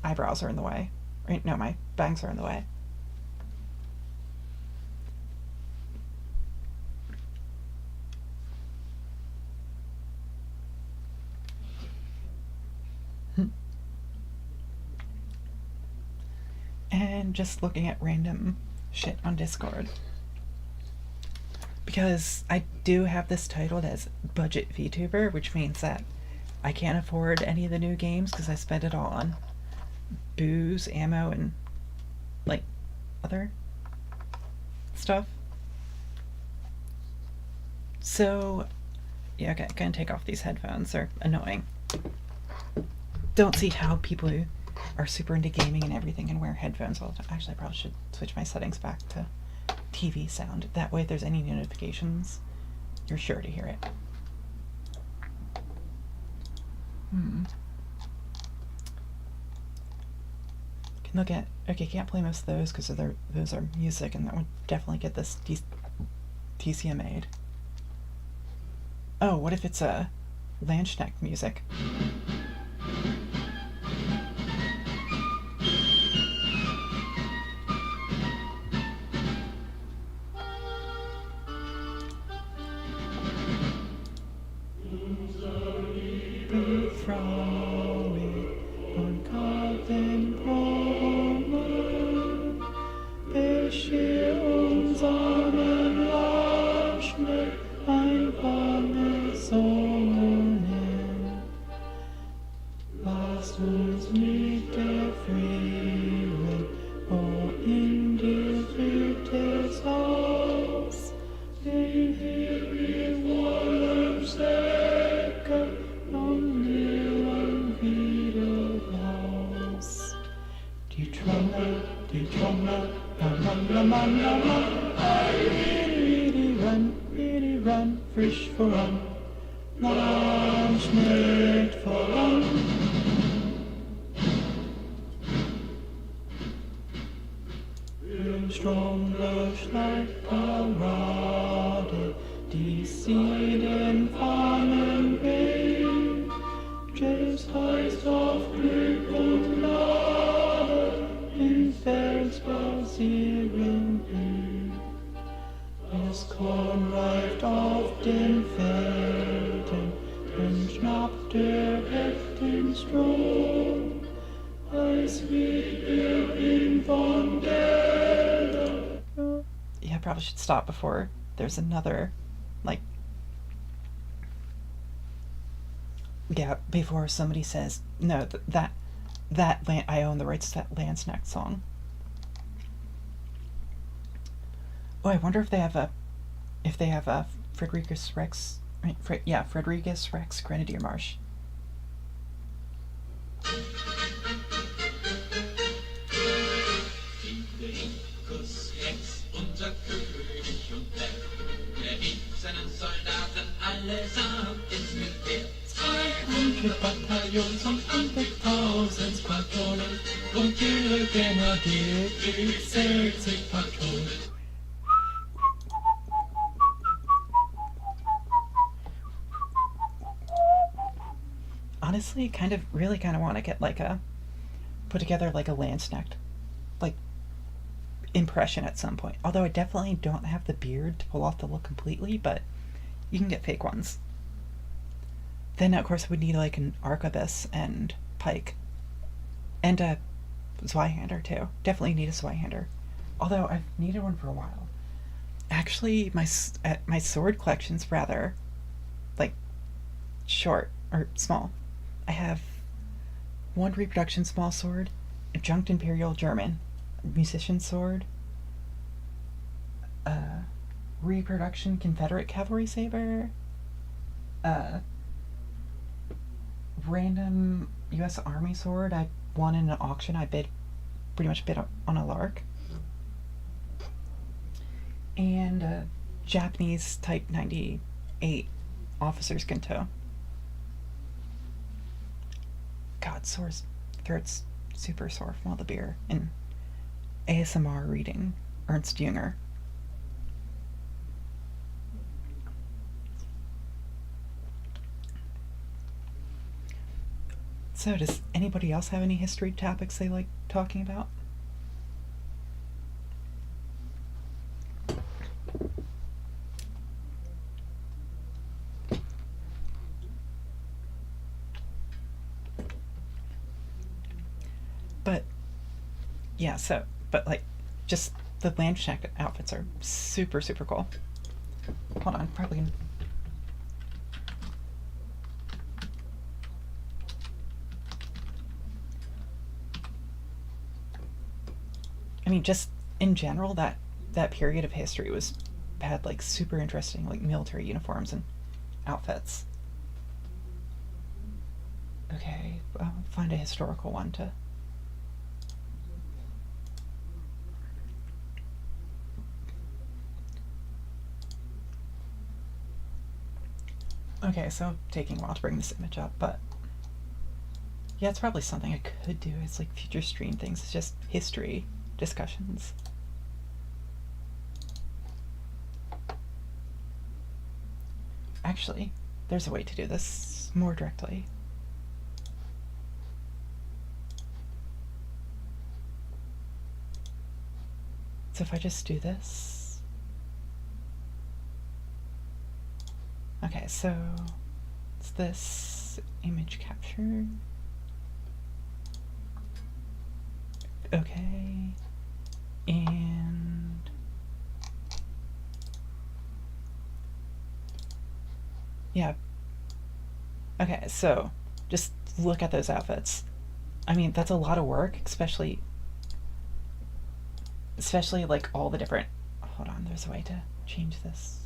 eyebrows are in the way. Right, no, my bangs are in the way. And just looking at random shit on Discord. Because I do have this titled as Budget VTuber, which means that I can't afford any of the new games because I spent it all on booze, ammo, and like other stuff. So yeah, okay, I'm gonna take off these headphones. They're annoying. Don't see how people who are super into gaming and everything and wear headphones all the time. Actually, I probably should switch my settings back to TV sound. That way, if there's any notifications, you're sure to hear it. Can look at... Okay, can't play most of those because those are music, and that would definitely get this TCMA'd. Oh, what if it's a Landsknecht music? run, run, run. Really run, frisch voran. Launch nicht voran. Im Strom durchläuft Parade, die sie den Fahnen wehen. James heißt auf Glück und Gnade, in Felsbasierung blühen. Das Korn reift auf den Feldern, drin schnappt der Heft den Strom. Yeah, I probably should stop before there's another, like, yeah, before somebody says, no, that land, I own the rights to that Landsnack song. Oh, I wonder if they have a Friedrichus Rex, Friedrichus Rex Grenadier Marsh. Unser König und Herr, der gibt seinen Soldaten allesamt ins Militär. 200 Bataillons und 100.000 Squadronen und jeder Grenadier kriegt 60 Patronen. Honestly, really kind of want to get put together like a Landsnack, like, impression at some point. Although I definitely don't have the beard to pull off the look completely, but you can get fake ones. Then of course I would need like an arquebus and pike, and a Zweihander too. Definitely need a Zweihander. Although I've needed one for a while. Actually, my sword collection's rather, like, short or small. I have one reproduction small sword, a junked Imperial German musician sword, reproduction Confederate cavalry saber, random U.S. Army sword I won in an auction. I pretty much bid on a lark, and a Japanese Type 98 officer's Ginto. God, throat's super sore from all the beer and ASMR reading Ernst Jünger. So, does anybody else have any history topics they like talking about? But, yeah, just the Landsnack outfits are super, super cool. Hold on, probably. I mean, just in general, that period of history had like super interesting like military uniforms and outfits. Okay, I'll find a historical one to. Okay, so taking a while to bring this image up, but yeah, it's probably something I could do. It's like future stream things. It's just history discussions. Actually, there's a way to do this more directly. So if I just do this. Okay, so it's this image capture. Okay, and yeah. Okay, so just look at those outfits. I mean, that's a lot of work, especially like all the different. Hold on, there's a way to change this.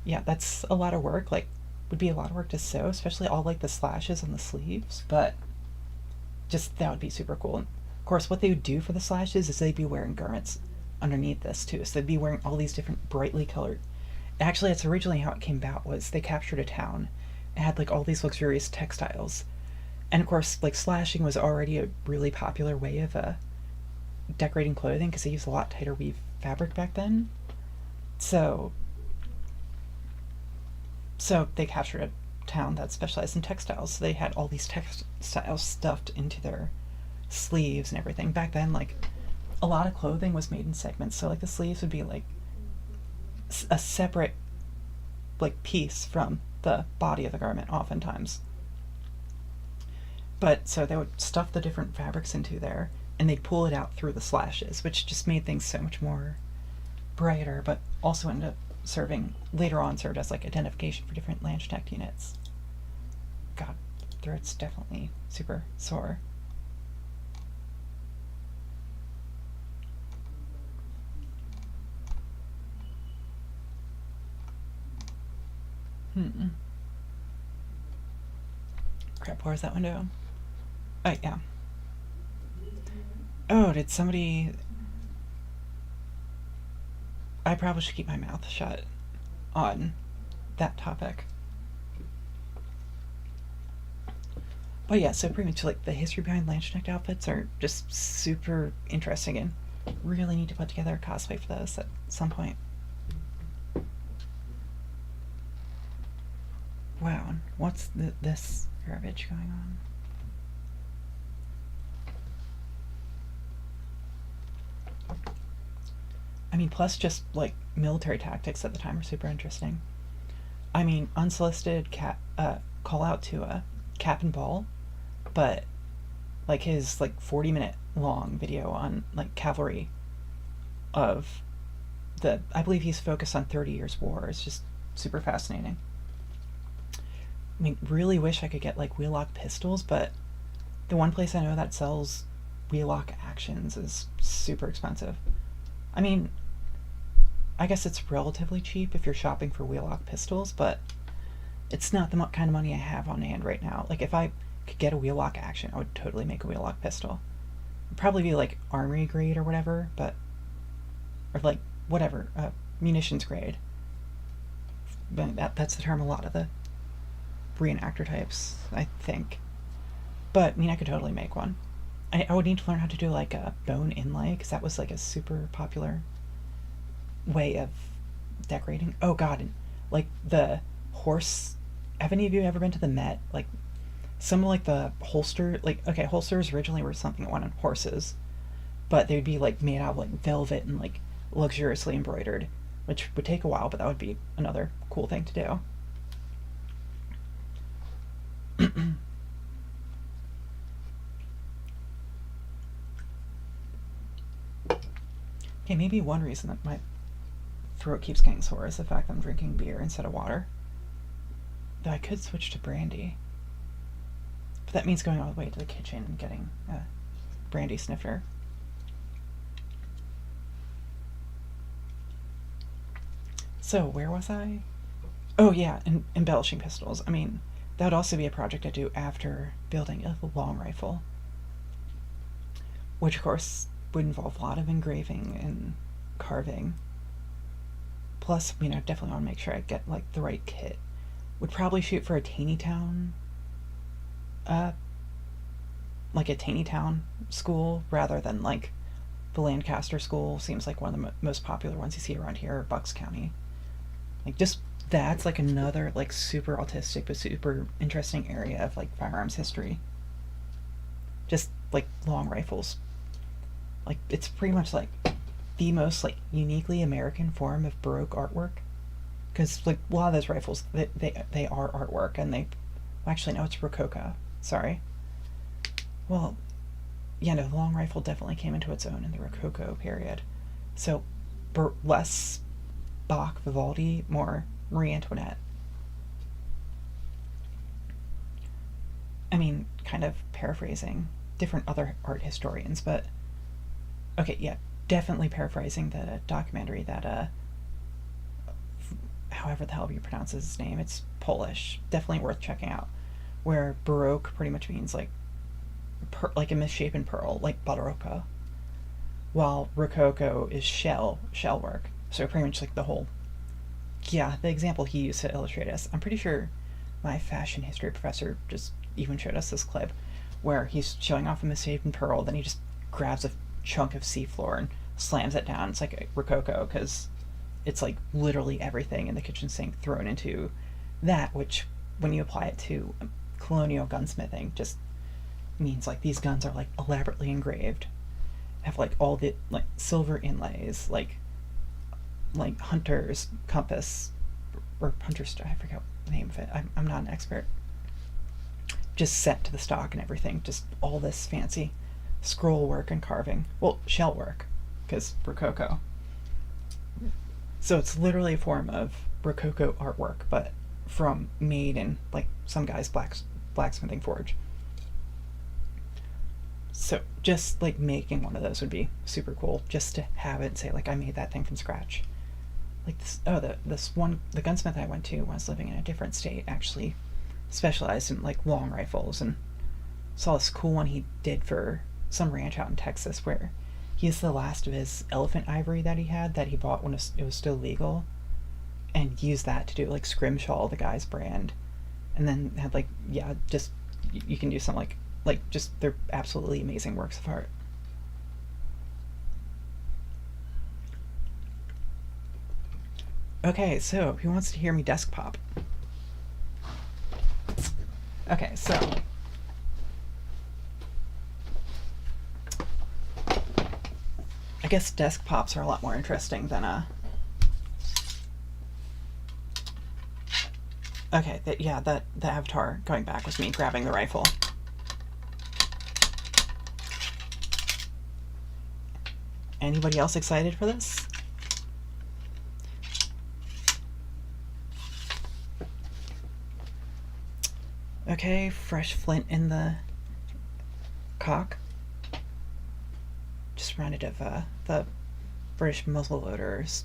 Yeah, that's a lot of work. Like, would be a lot of work to sew, especially all like the slashes on the sleeves. But just that would be super cool. And of course, what they would do for the slashes is they'd be wearing garments underneath this too. So they'd be wearing all these different brightly colored. Actually, that's originally how it came about. Was they captured a town, it had like all these luxurious textiles, and of course, like slashing was already a really popular way of decorating clothing because they used a lot tighter weave fabric back then. So they captured a town that specialized in textiles. So they had all these textiles stuffed into their sleeves and everything. Back then, like, a lot of clothing was made in segments. So like the sleeves would be like a separate like piece from the body of the garment oftentimes. But so they would stuff the different fabrics into there and they'd pull it out through the slashes, which just made things so much more brighter, but also ended up later on served as like identification for different Landsknecht units. God, throat's definitely super sore. Crap, where's that window? Oh, yeah. Oh, did somebody... I probably should keep my mouth shut on that topic. But yeah, so pretty much like the history behind Landsknecht outfits are just super interesting and really need to put together a cosplay for those at some point. Wow, what's this garbage going on? I mean, plus just like military tactics at the time were super interesting. I mean, unsolicited call out to a Captain Ball, but like his like 40-minute long video on like cavalry of I believe he's focused on 30 Years' War. It's just super fascinating. I mean, really wish I could get like wheel-lock pistols, but the one place I know that sells wheel-lock actions is super expensive. I mean, I guess it's relatively cheap if you're shopping for wheel-lock pistols, but it's not the kind of money I have on hand right now. Like, if I could get a wheel-lock action, I would totally make a wheel-lock pistol. It'd probably be like armory grade or whatever, but... or like, whatever, munitions grade. But that's the term a lot of the reenactor types, I think. But, I mean, I could totally make one. I would need to learn how to do like a bone inlay, because that was like a super popular way of decorating. Oh god, and like the horse, have any of you ever been to the Met? Like some of like the holster, like, okay, holsters originally were something that went on horses, but they'd be like made out of like velvet and like luxuriously embroidered, which would take a while, but that would be another cool thing to do. Okay, maybe one reason that my throat keeps getting sore is the fact that I'm drinking beer instead of water. Though I could switch to brandy. But that means going all the way to the kitchen and getting a brandy snifter. So, where was I? Oh yeah, embellishing pistols. I mean, that would also be a project I do after building a long rifle. Which, of course, would involve a lot of engraving and carving. Plus, you know, definitely want to make sure I get like the right kit. Would probably shoot for a Taneytown, like a Taneytown school rather than like the Lancaster school. Seems like one of the most popular ones you see around here, or Bucks County. Like just that's like another like super autistic but super interesting area of like firearms history. Just like long rifles. Like, it's pretty much like the most like uniquely American form of Baroque artwork, because like a lot of those rifles they are artwork, and they well, actually no, it's Rococo. Sorry. Well, yeah, no, the long rifle definitely came into its own in the Rococo period. So less Bach, Vivaldi, more Marie Antoinette. I mean, kind of paraphrasing different other art historians, but okay, yeah, definitely paraphrasing the documentary that, however the hell you pronounce his name, it's Polish, definitely worth checking out, where Baroque pretty much means, like, like a misshapen pearl, like Baroque, while Rococo is shell work. So pretty much like the whole. Yeah, the example he used to illustrate us. I'm pretty sure my fashion history professor just even showed us this clip where he's showing off a misshapen pearl, then he just grabs a chunk of seafloor and slams it down. It's like a Rococo because it's like literally everything in the kitchen sink thrown into that, which when you apply it to colonial gunsmithing just means like these guns are like elaborately engraved, have like all the like silver inlays, like hunter's compass or hunter's, I forget the name of it. I'm not an expert. Just set to the stock and everything, just all this fancy scroll work and carving. Well, shell work, because Rococo. So it's literally a form of Rococo artwork, but from made in like some guy's blacksmithing forge. So just like making one of those would be super cool, just to have it say like I made that thing from scratch. Like this, the gunsmith I went to when I was living in a different state actually specialized in like long rifles, and saw this cool one he did for some ranch out in Texas where he used the last of his elephant ivory that he bought when it was still legal, and used that to do like Scrimshaw, the guy's brand, and then had like just you can do something like just they're absolutely amazing works of art. Okay, so who wants to hear me desk pop? Okay, so I guess desk pops are a lot more interesting than okay, the avatar going back was me grabbing the rifle. Anybody else excited for this? Okay, fresh flint in the cock. Just reminded of the British muzzleloaders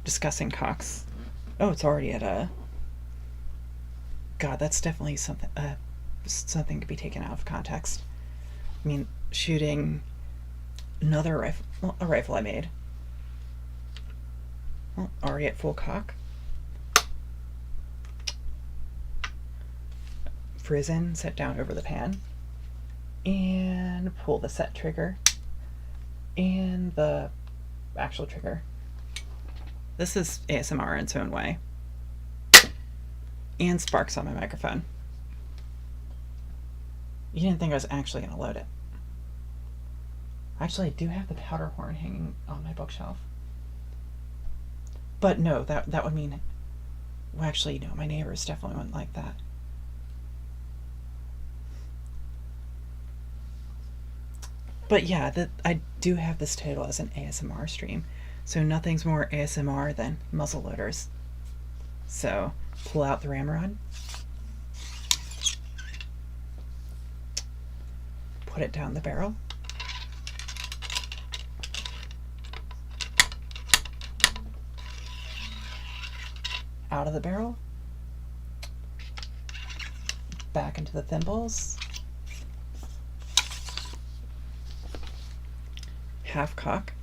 discussing cocks. Oh, it's already at a. God, that's definitely something to be taken out of context. I mean, shooting another rifle, well, a rifle I made. Well, already at full cock. Frizzen, set down over the pan, and pull the set trigger and the actual trigger. This is ASMR in its own way, and sparks on my microphone. You didn't think I was actually going to load it. Actually, I do have the powder horn hanging on my bookshelf. But no, that would mean, well, actually, no, my neighbors definitely wouldn't like that. But yeah, I do have this title as an ASMR stream, so nothing's more ASMR than muzzleloaders. So, pull out the ramrod, put it down the barrel, out of the barrel, back into the thimbles, half cock,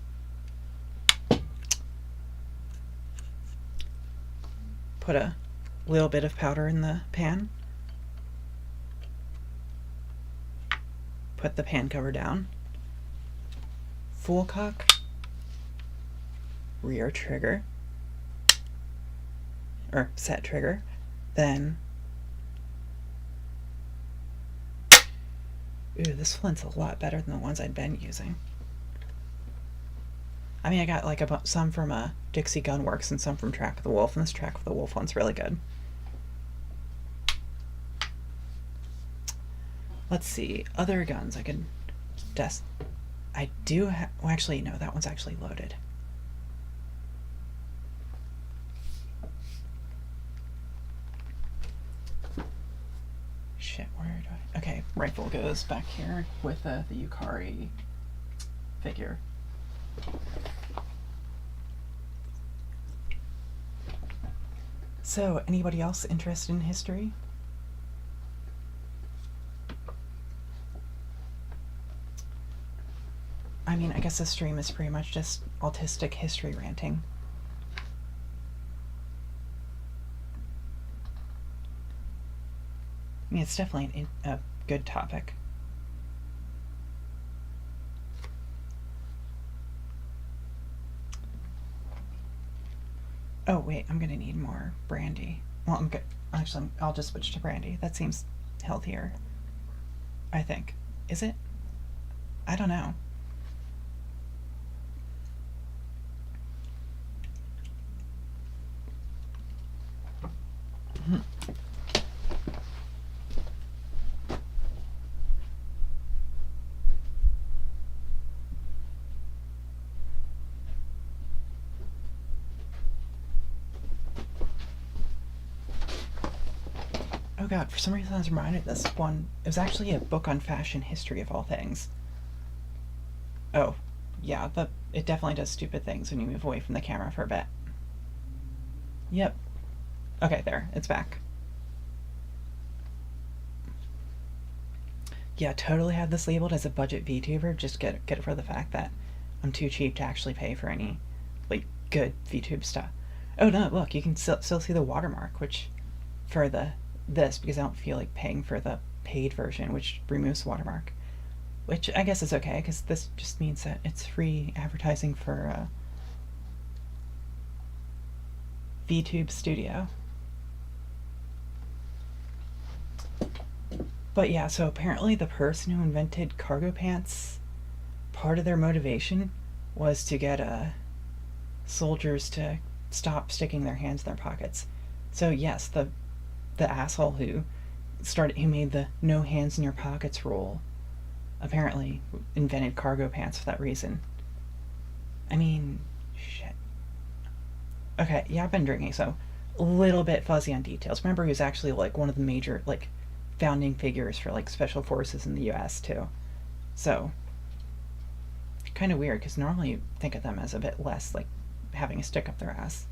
put a little bit of powder in the pan, put the pan cover down, full cock, rear trigger, or set trigger, then, ooh, this flint's a lot better than the ones I'd been using. I mean, I got like some from Dixie Gun Works and some from Track of the Wolf, and this Track of the Wolf one's really good. Let's see, other guns I could test. I do have, well, actually, no, that one's actually loaded. Shit, where do I? Okay, rifle goes back here with the Yukari figure. So, anybody else interested in history? I mean, I guess this stream is pretty much just autistic history ranting. I mean, it's definitely a good topic. Oh, wait, I'm gonna need more brandy. Well, I'm good. Actually, I'll just switch to brandy. That seems healthier, I think. Is it? I don't know. Oh god, for some reason I was reminded of this one. It was actually a book on fashion history of all things. Oh, yeah, it definitely does stupid things when you move away from the camera for a bit. Yep. Okay, there, it's back. Yeah, totally had this labeled as a budget VTuber, just get it for the fact that I'm too cheap to actually pay for any, like, good VTube stuff. Oh no, look, you can still see the watermark, which, for this, because I don't feel like paying for the paid version, which removes the watermark. Which I guess is okay, because this just means that it's free advertising for VTube Studio. But yeah, so apparently the person who invented cargo pants, part of their motivation was to get soldiers to stop sticking their hands in their pockets. So yes, the asshole who made the no hands in your pockets rule apparently invented cargo pants for that reason. I mean, shit. Okay, yeah, I've been drinking, so a little bit fuzzy on details. Remember, he was actually like one of the major like founding figures for like special forces in the U.S. too. So kind of weird, because normally you think of them as a bit less like having a stick up their ass.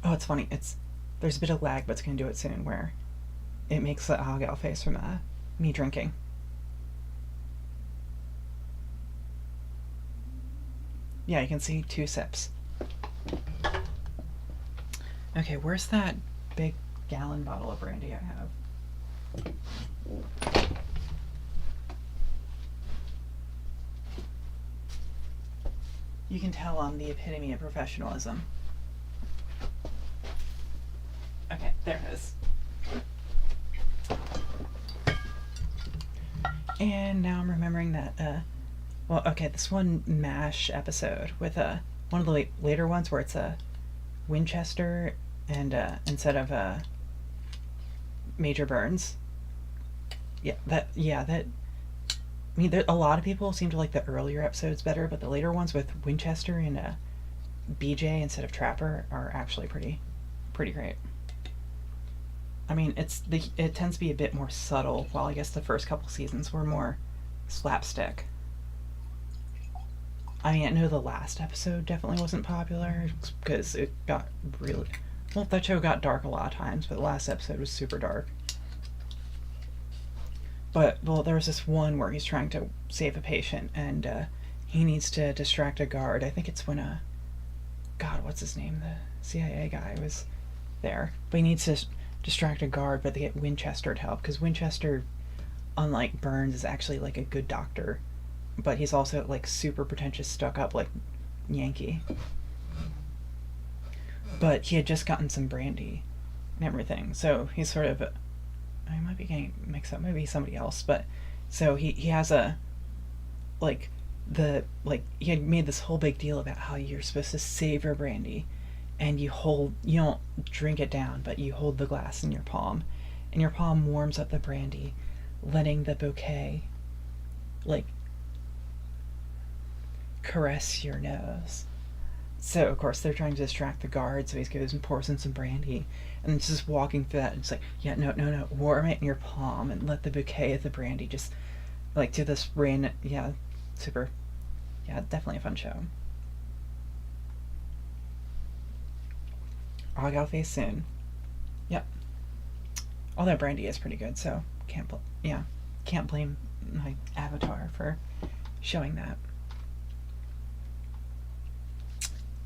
Oh, it's funny. There's a bit of lag, but it's gonna do it soon, where it makes the hog face from me drinking. Yeah, you can see 2 sips. Okay, where's that big gallon bottle of brandy I have? You can tell I'm the epitome of professionalism. Okay, there it is. And now I'm remembering that, well, okay, this one MASH episode with one of the later ones where it's a Winchester and instead of Major Burns. Yeah, that. I mean, a lot of people seem to like the earlier episodes better, but the later ones with Winchester and BJ instead of Trapper are actually pretty great. I mean, it tends to be a bit more subtle, while I guess the first couple seasons were more slapstick. I mean, I know the last episode definitely wasn't popular, because it got really... Well, that show got dark a lot of times, but the last episode was super dark. But, well, there was this one where he's trying to save a patient, and he needs to distract a guard. I think it's when, God, what's his name? The CIA guy was there. But he needs to distract a guard, but they get Winchester to help, because Winchester, unlike Burns, is actually like a good doctor, but he's also like super pretentious, stuck up like Yankee. But he had just gotten some brandy and everything, so he's sort of I might be getting mixed up, maybe somebody else, but so he has a he had made this whole big deal about how you're supposed to savor brandy, and you don't drink it down, but you hold the glass in your palm, and your palm warms up the brandy, letting the bouquet, like, caress your nose. So, of course, they're trying to distract the guard, so he goes and pours in some brandy, and it's just walking through that, and it's like, yeah, no, warm it in your palm, and let the bouquet of the brandy just, like, do this rain, yeah, super, yeah, definitely a fun show. I'll face soon. Yep. Although Brandy is pretty good, so can't blame my avatar for showing that.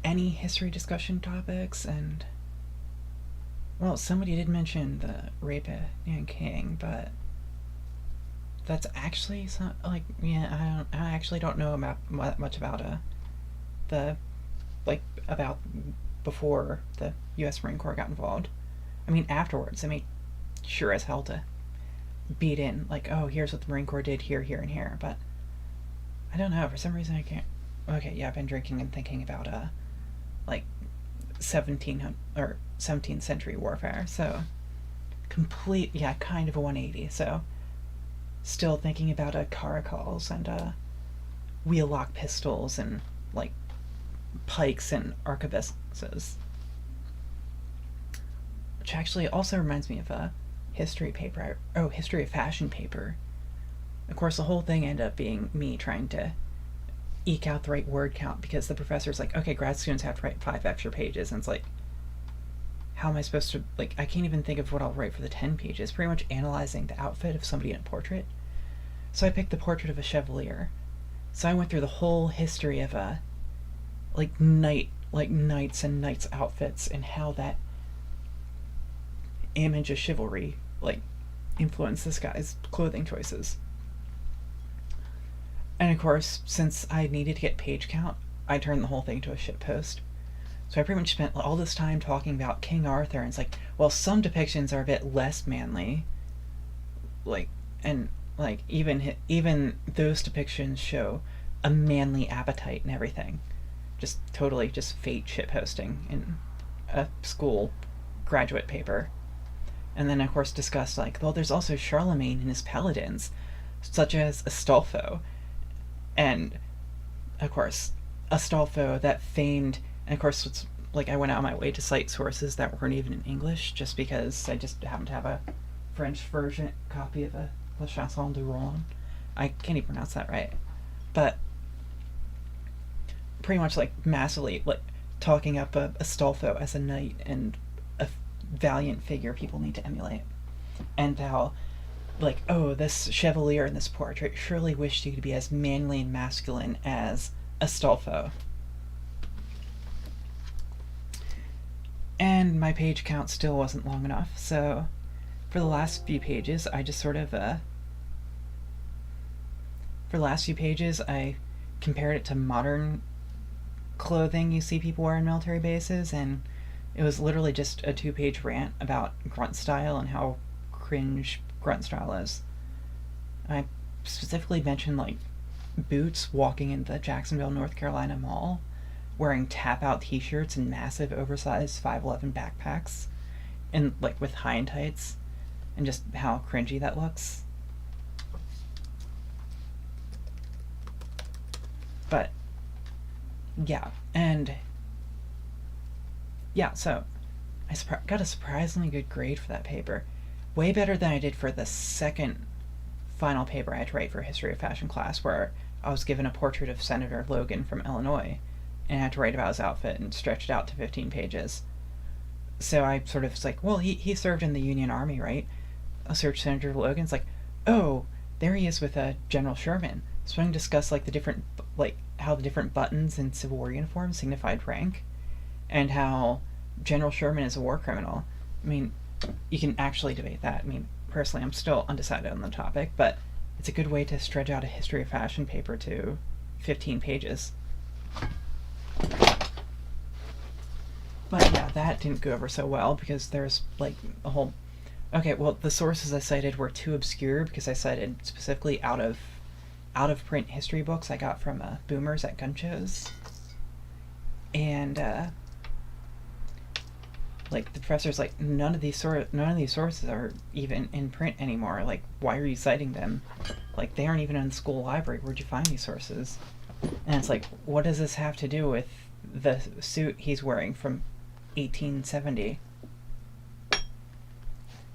Any history discussion topics? And well, somebody did mention the rape of Nan King, but that's actually I actually don't know about much about about before the U.S. Marine Corps got involved. I mean, afterwards, I mean, sure as hell to beat in like, oh, here's what the Marine Corps did here, here, and here, but I don't know, for some reason I can't. Okay, yeah, I've been drinking and thinking about like 17th century warfare, so kind of a 180. So still thinking about caracals and wheel lock pistols and like pikes and arquebuses, which actually also reminds me of a history of fashion paper. Of course, the whole thing ended up being me trying to eke out the right word count, because the professor's like, okay, grad students have to write 5 extra pages, and it's like, how am I supposed to, like, I can't even think of what I'll write for the 10 pages, pretty much analyzing the outfit of somebody in a portrait. So I picked the portrait of a chevalier. So I went through the whole history of knights and knights outfits, and how that image of chivalry influenced this guy's clothing choices. And of course, since I needed to get page count, I turned the whole thing to a shitpost. So I pretty much spent all this time talking about King Arthur, and it's like, well, some depictions are a bit less manly, even those depictions show a manly appetite and everything. Just totally just fate shitposting in a school graduate paper. And then of course discussed well, there's also Charlemagne and his paladins, such as Astolfo. And of course Astolfo, that famed, and of course it's I went out of my way to cite sources that weren't even in English, just because I just happened to have a French version copy of La Chanson du Roi. I can't even pronounce that right, but pretty much massively talking up Astolfo as a knight and a valiant figure people need to emulate, and how oh, this chevalier in this portrait surely wished he could be as manly and masculine as Astolfo. And my page count still wasn't long enough, so for the last few pages I just sort of I compared it to modern clothing you see people wear in military bases, and it was literally just a 2-page rant about grunt style and how cringe grunt style is. I specifically mentioned boots walking in the Jacksonville, North Carolina mall, wearing tap-out t-shirts and massive oversized 511 backpacks, and with high and tights, and just how cringy that looks. But yeah, and yeah, so I got a surprisingly good grade for that paper. Way better than I did for the second final paper I had to write for History of Fashion class, where I was given a portrait of Senator Logan from Illinois, and I had to write about his outfit and stretch it out to 15 pages. So I sort of was well, he served in the Union Army, right? I searched Senator Logan. It's oh, there he is with General Sherman. So I can discuss the different, how the different buttons in Civil War uniforms signified rank, and how General Sherman is a war criminal. I mean, you can actually debate that. I mean, personally, I'm still undecided on the topic, but it's a good way to stretch out a history of fashion paper to 15 pages. But yeah, that didn't go over so well, because there's a whole... Okay, well, the sources I cited were too obscure, because I cited specifically out of print history books I got from boomers at gun shows. And the professor's none of these sources are even in print anymore. Why are you citing them? They aren't even in the school library. Where'd you find these sources? And it's what does this have to do with the suit he's wearing from 1870?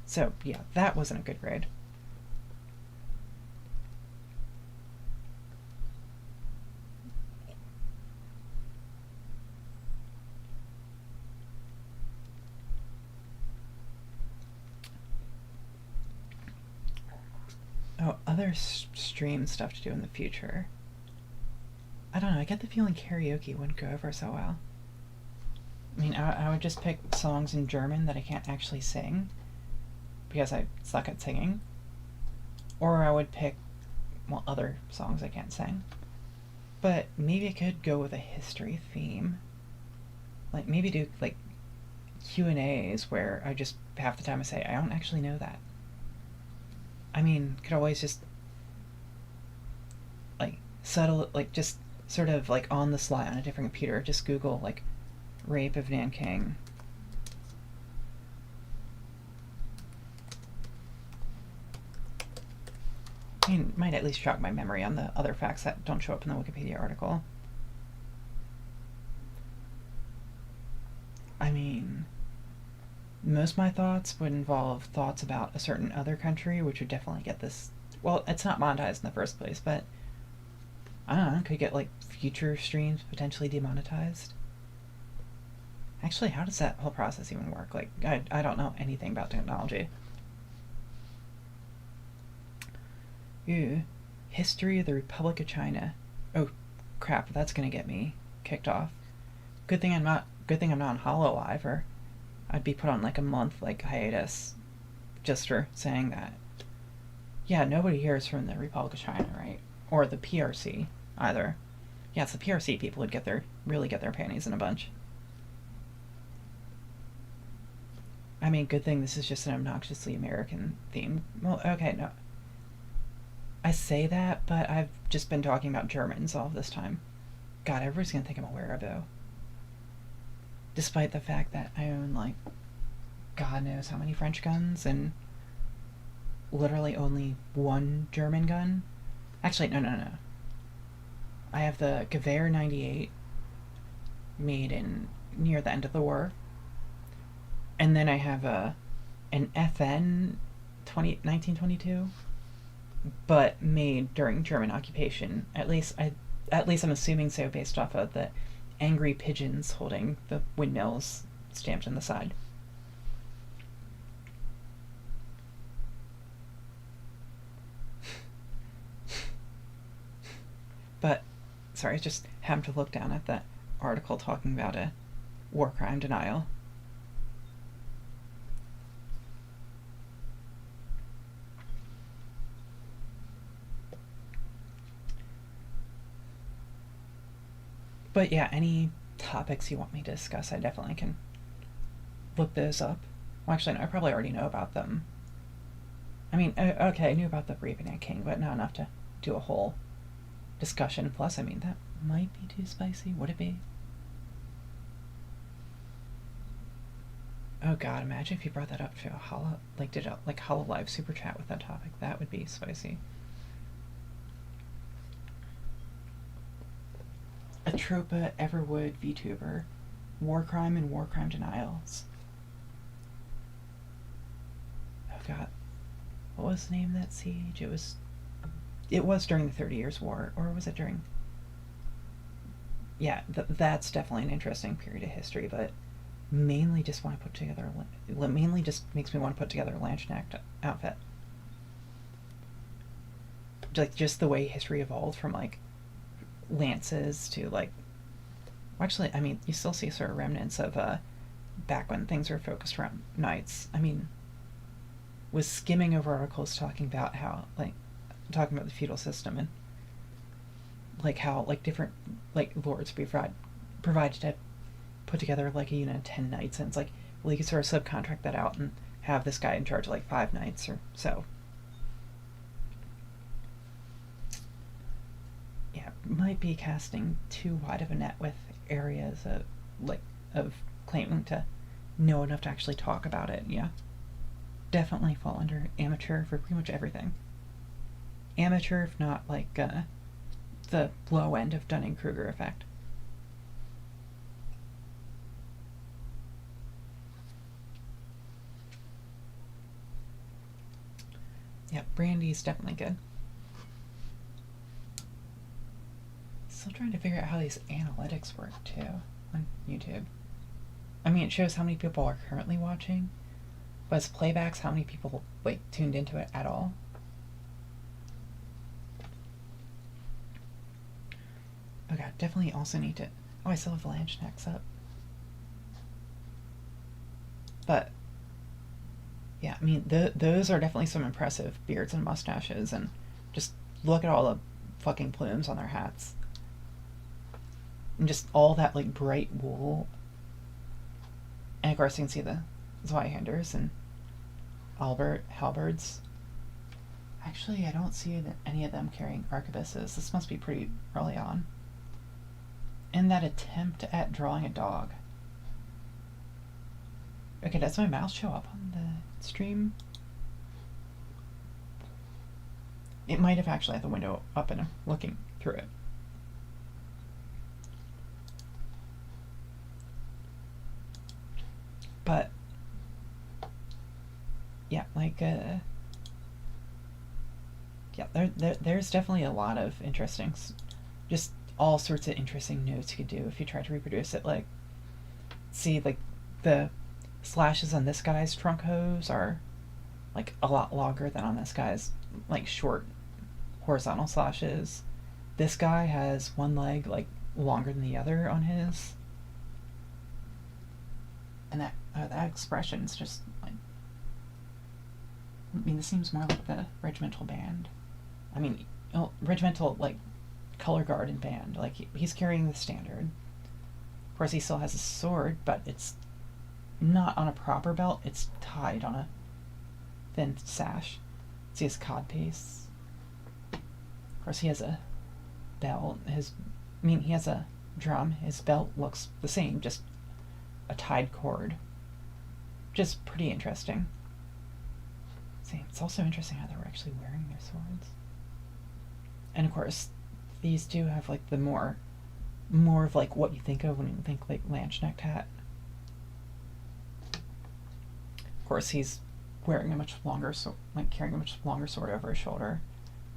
So yeah, that wasn't a good grade. Oh, other stream stuff to do in the future. I don't know, I get the feeling karaoke wouldn't go over so well. I mean, I would just pick songs in German that I can't actually sing because I suck at singing. Or I would pick, well, other songs I can't sing. But maybe I could go with a history theme. Like, maybe do, like, Q&As where I just, half the time I say, I don't actually know that. I mean, could always just, like, settle, like, just sort of, like, on the sly on a different computer, just Google, like, Rape of Nanking. I mean, might at least jog my memory on the other facts that don't show up in the Wikipedia article. I mean, most of my thoughts would involve thoughts about a certain other country, which would definitely get this. Well, it's not monetized in the first place, but I don't know, could get like future streams potentially demonetized. Actually, how does that whole process even work? Like, I don't know anything about technology. Ooh, History of the Republic of China. Oh, crap! That's gonna get me kicked off. Good thing I'm not on Hololive, or I'd be put on like a month like hiatus just for saying that. Yeah, nobody here is from the Republic of China, right? Or the PRC either. Yeah, it's the PRC people would really get their panties in a bunch. I mean, good thing this is just an obnoxiously American theme. Well, okay, no. I say that, but I've just been talking about Germans all this time. God, everybody's gonna think I'm a weirdo. Despite the fact that I own, like, God knows how many French guns and literally only one German gun. Actually, no. I have the Gewehr 98 made in near the end of the war. And then I have an FN 1922, but made during German occupation. At least I'm assuming so based off of the angry pigeons holding the windmills stamped on the side. But, sorry, I just happened to look down at that article talking about a war crime denial. But yeah, any topics you want me to discuss, I definitely can look those up. Well, actually, no, I probably already know about them. I mean, okay, I knew about the Raven King, but not enough to do a whole discussion. Plus, I mean, that might be too spicy. Would it be? Oh god, imagine if you brought that up to a did a Hololive super chat with that topic. That would be spicy. Atropa Everwood VTuber. War crime and war crime denials. Oh god. What was the name of that siege? It was during the 30 Years' War, or was it during... Yeah, that's definitely an interesting period of history, but mainly just want to put together... Mainly just makes me want to put together a Landsknecht outfit. Like, just the way history evolved from, like, lances to, like... Well, actually, I mean, you still see sort of remnants of, back when things were focused around knights. I mean, was skimming over articles talking about how, like, talking about the feudal system and, like, how, like, different, like, lords provided to put together, like, a unit of 10 knights, and it's like, well, you could sort of subcontract that out and have this guy in charge of, like, 5 knights or so. Yeah, might be casting too wide of a net with areas of, like, of claiming to know enough to actually talk about it, yeah. Definitely fall under amateur for pretty much everything. Amateur, if not, like, the low end of Dunning-Kruger effect. Yeah, Brandy's definitely good. Still trying to figure out how these analytics work, too, on YouTube. I mean, it shows how many people are currently watching, but as playbacks, how many people, like, tuned into it at all. god, definitely also need to... Oh, I still have Lange necks up. But, yeah, I mean, those are definitely some impressive beards and mustaches, and just look at all the fucking plumes on their hats. And just all that, like, bright wool. And, of course, you can see the Zweihanders and halberds. Actually, I don't see any of them carrying arquebuses. This must be pretty early on. And that attempt at drawing a dog. Okay, does my mouse show up on the stream? It might have actually had the window up and I'm looking through it. But, yeah, like, yeah, there's definitely a lot of interesting, just all sorts of interesting notes you could do if you try to reproduce it. Like, see, like, the slashes on this guy's trunk hose are, like, a lot longer than on this guy's, like, short horizontal slashes. This guy has one leg, like, longer than the other on his. And that expression's just, like... I mean, this seems more like the regimental band. I mean, regimental, like, color guard and band. Like, he's carrying the standard. Of course, he still has a sword, but it's not on a proper belt. It's tied on a thin sash. See his codpiece. Of course, he has a belt. He has a drum. His belt looks the same, just a tied cord. Just pretty interesting. See, it's also interesting how they were actually wearing their swords. And of course, these two have like the more of like what you think of when you think like Lange-necked hat. Of course, he's wearing a much longer carrying a much longer sword over his shoulder.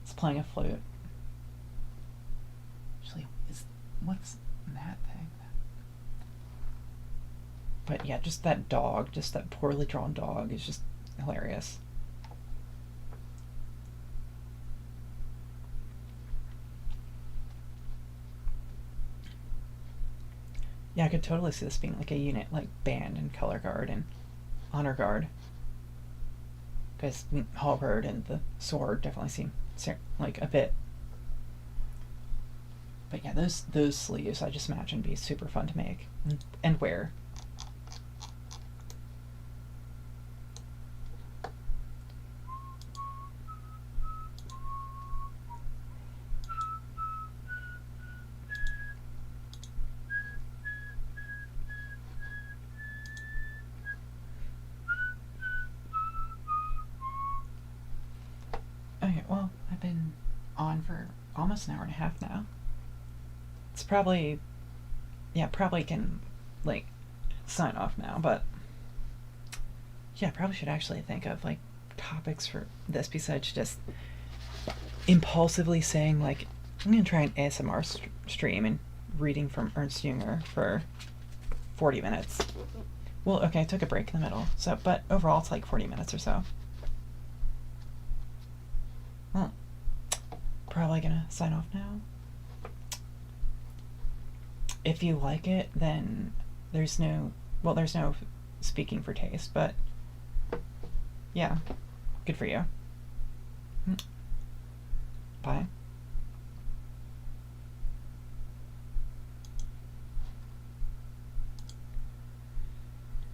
He's playing a flute. Actually, what's that thing? But yeah, just that dog, just that poorly drawn dog is just hilarious. Yeah, I could totally see this being like a unit, like band and color guard and honor guard. Because halberd and the sword definitely seem like a bit. But yeah, those sleeves I just imagine be super fun to make and wear. Okay, well, I've been on for almost an hour and a half now. It's probably, yeah, probably can, like, sign off now, but yeah, I probably should actually think of, like, topics for this besides just impulsively saying, like, I'm gonna try an ASMR stream and reading from Ernst Jünger for 40 minutes. Well, okay, I took a break in the middle, so, but overall it's like 40 minutes or so. Well, probably gonna sign off now. If you like it, then there's no speaking for taste, but yeah, good for you. Bye.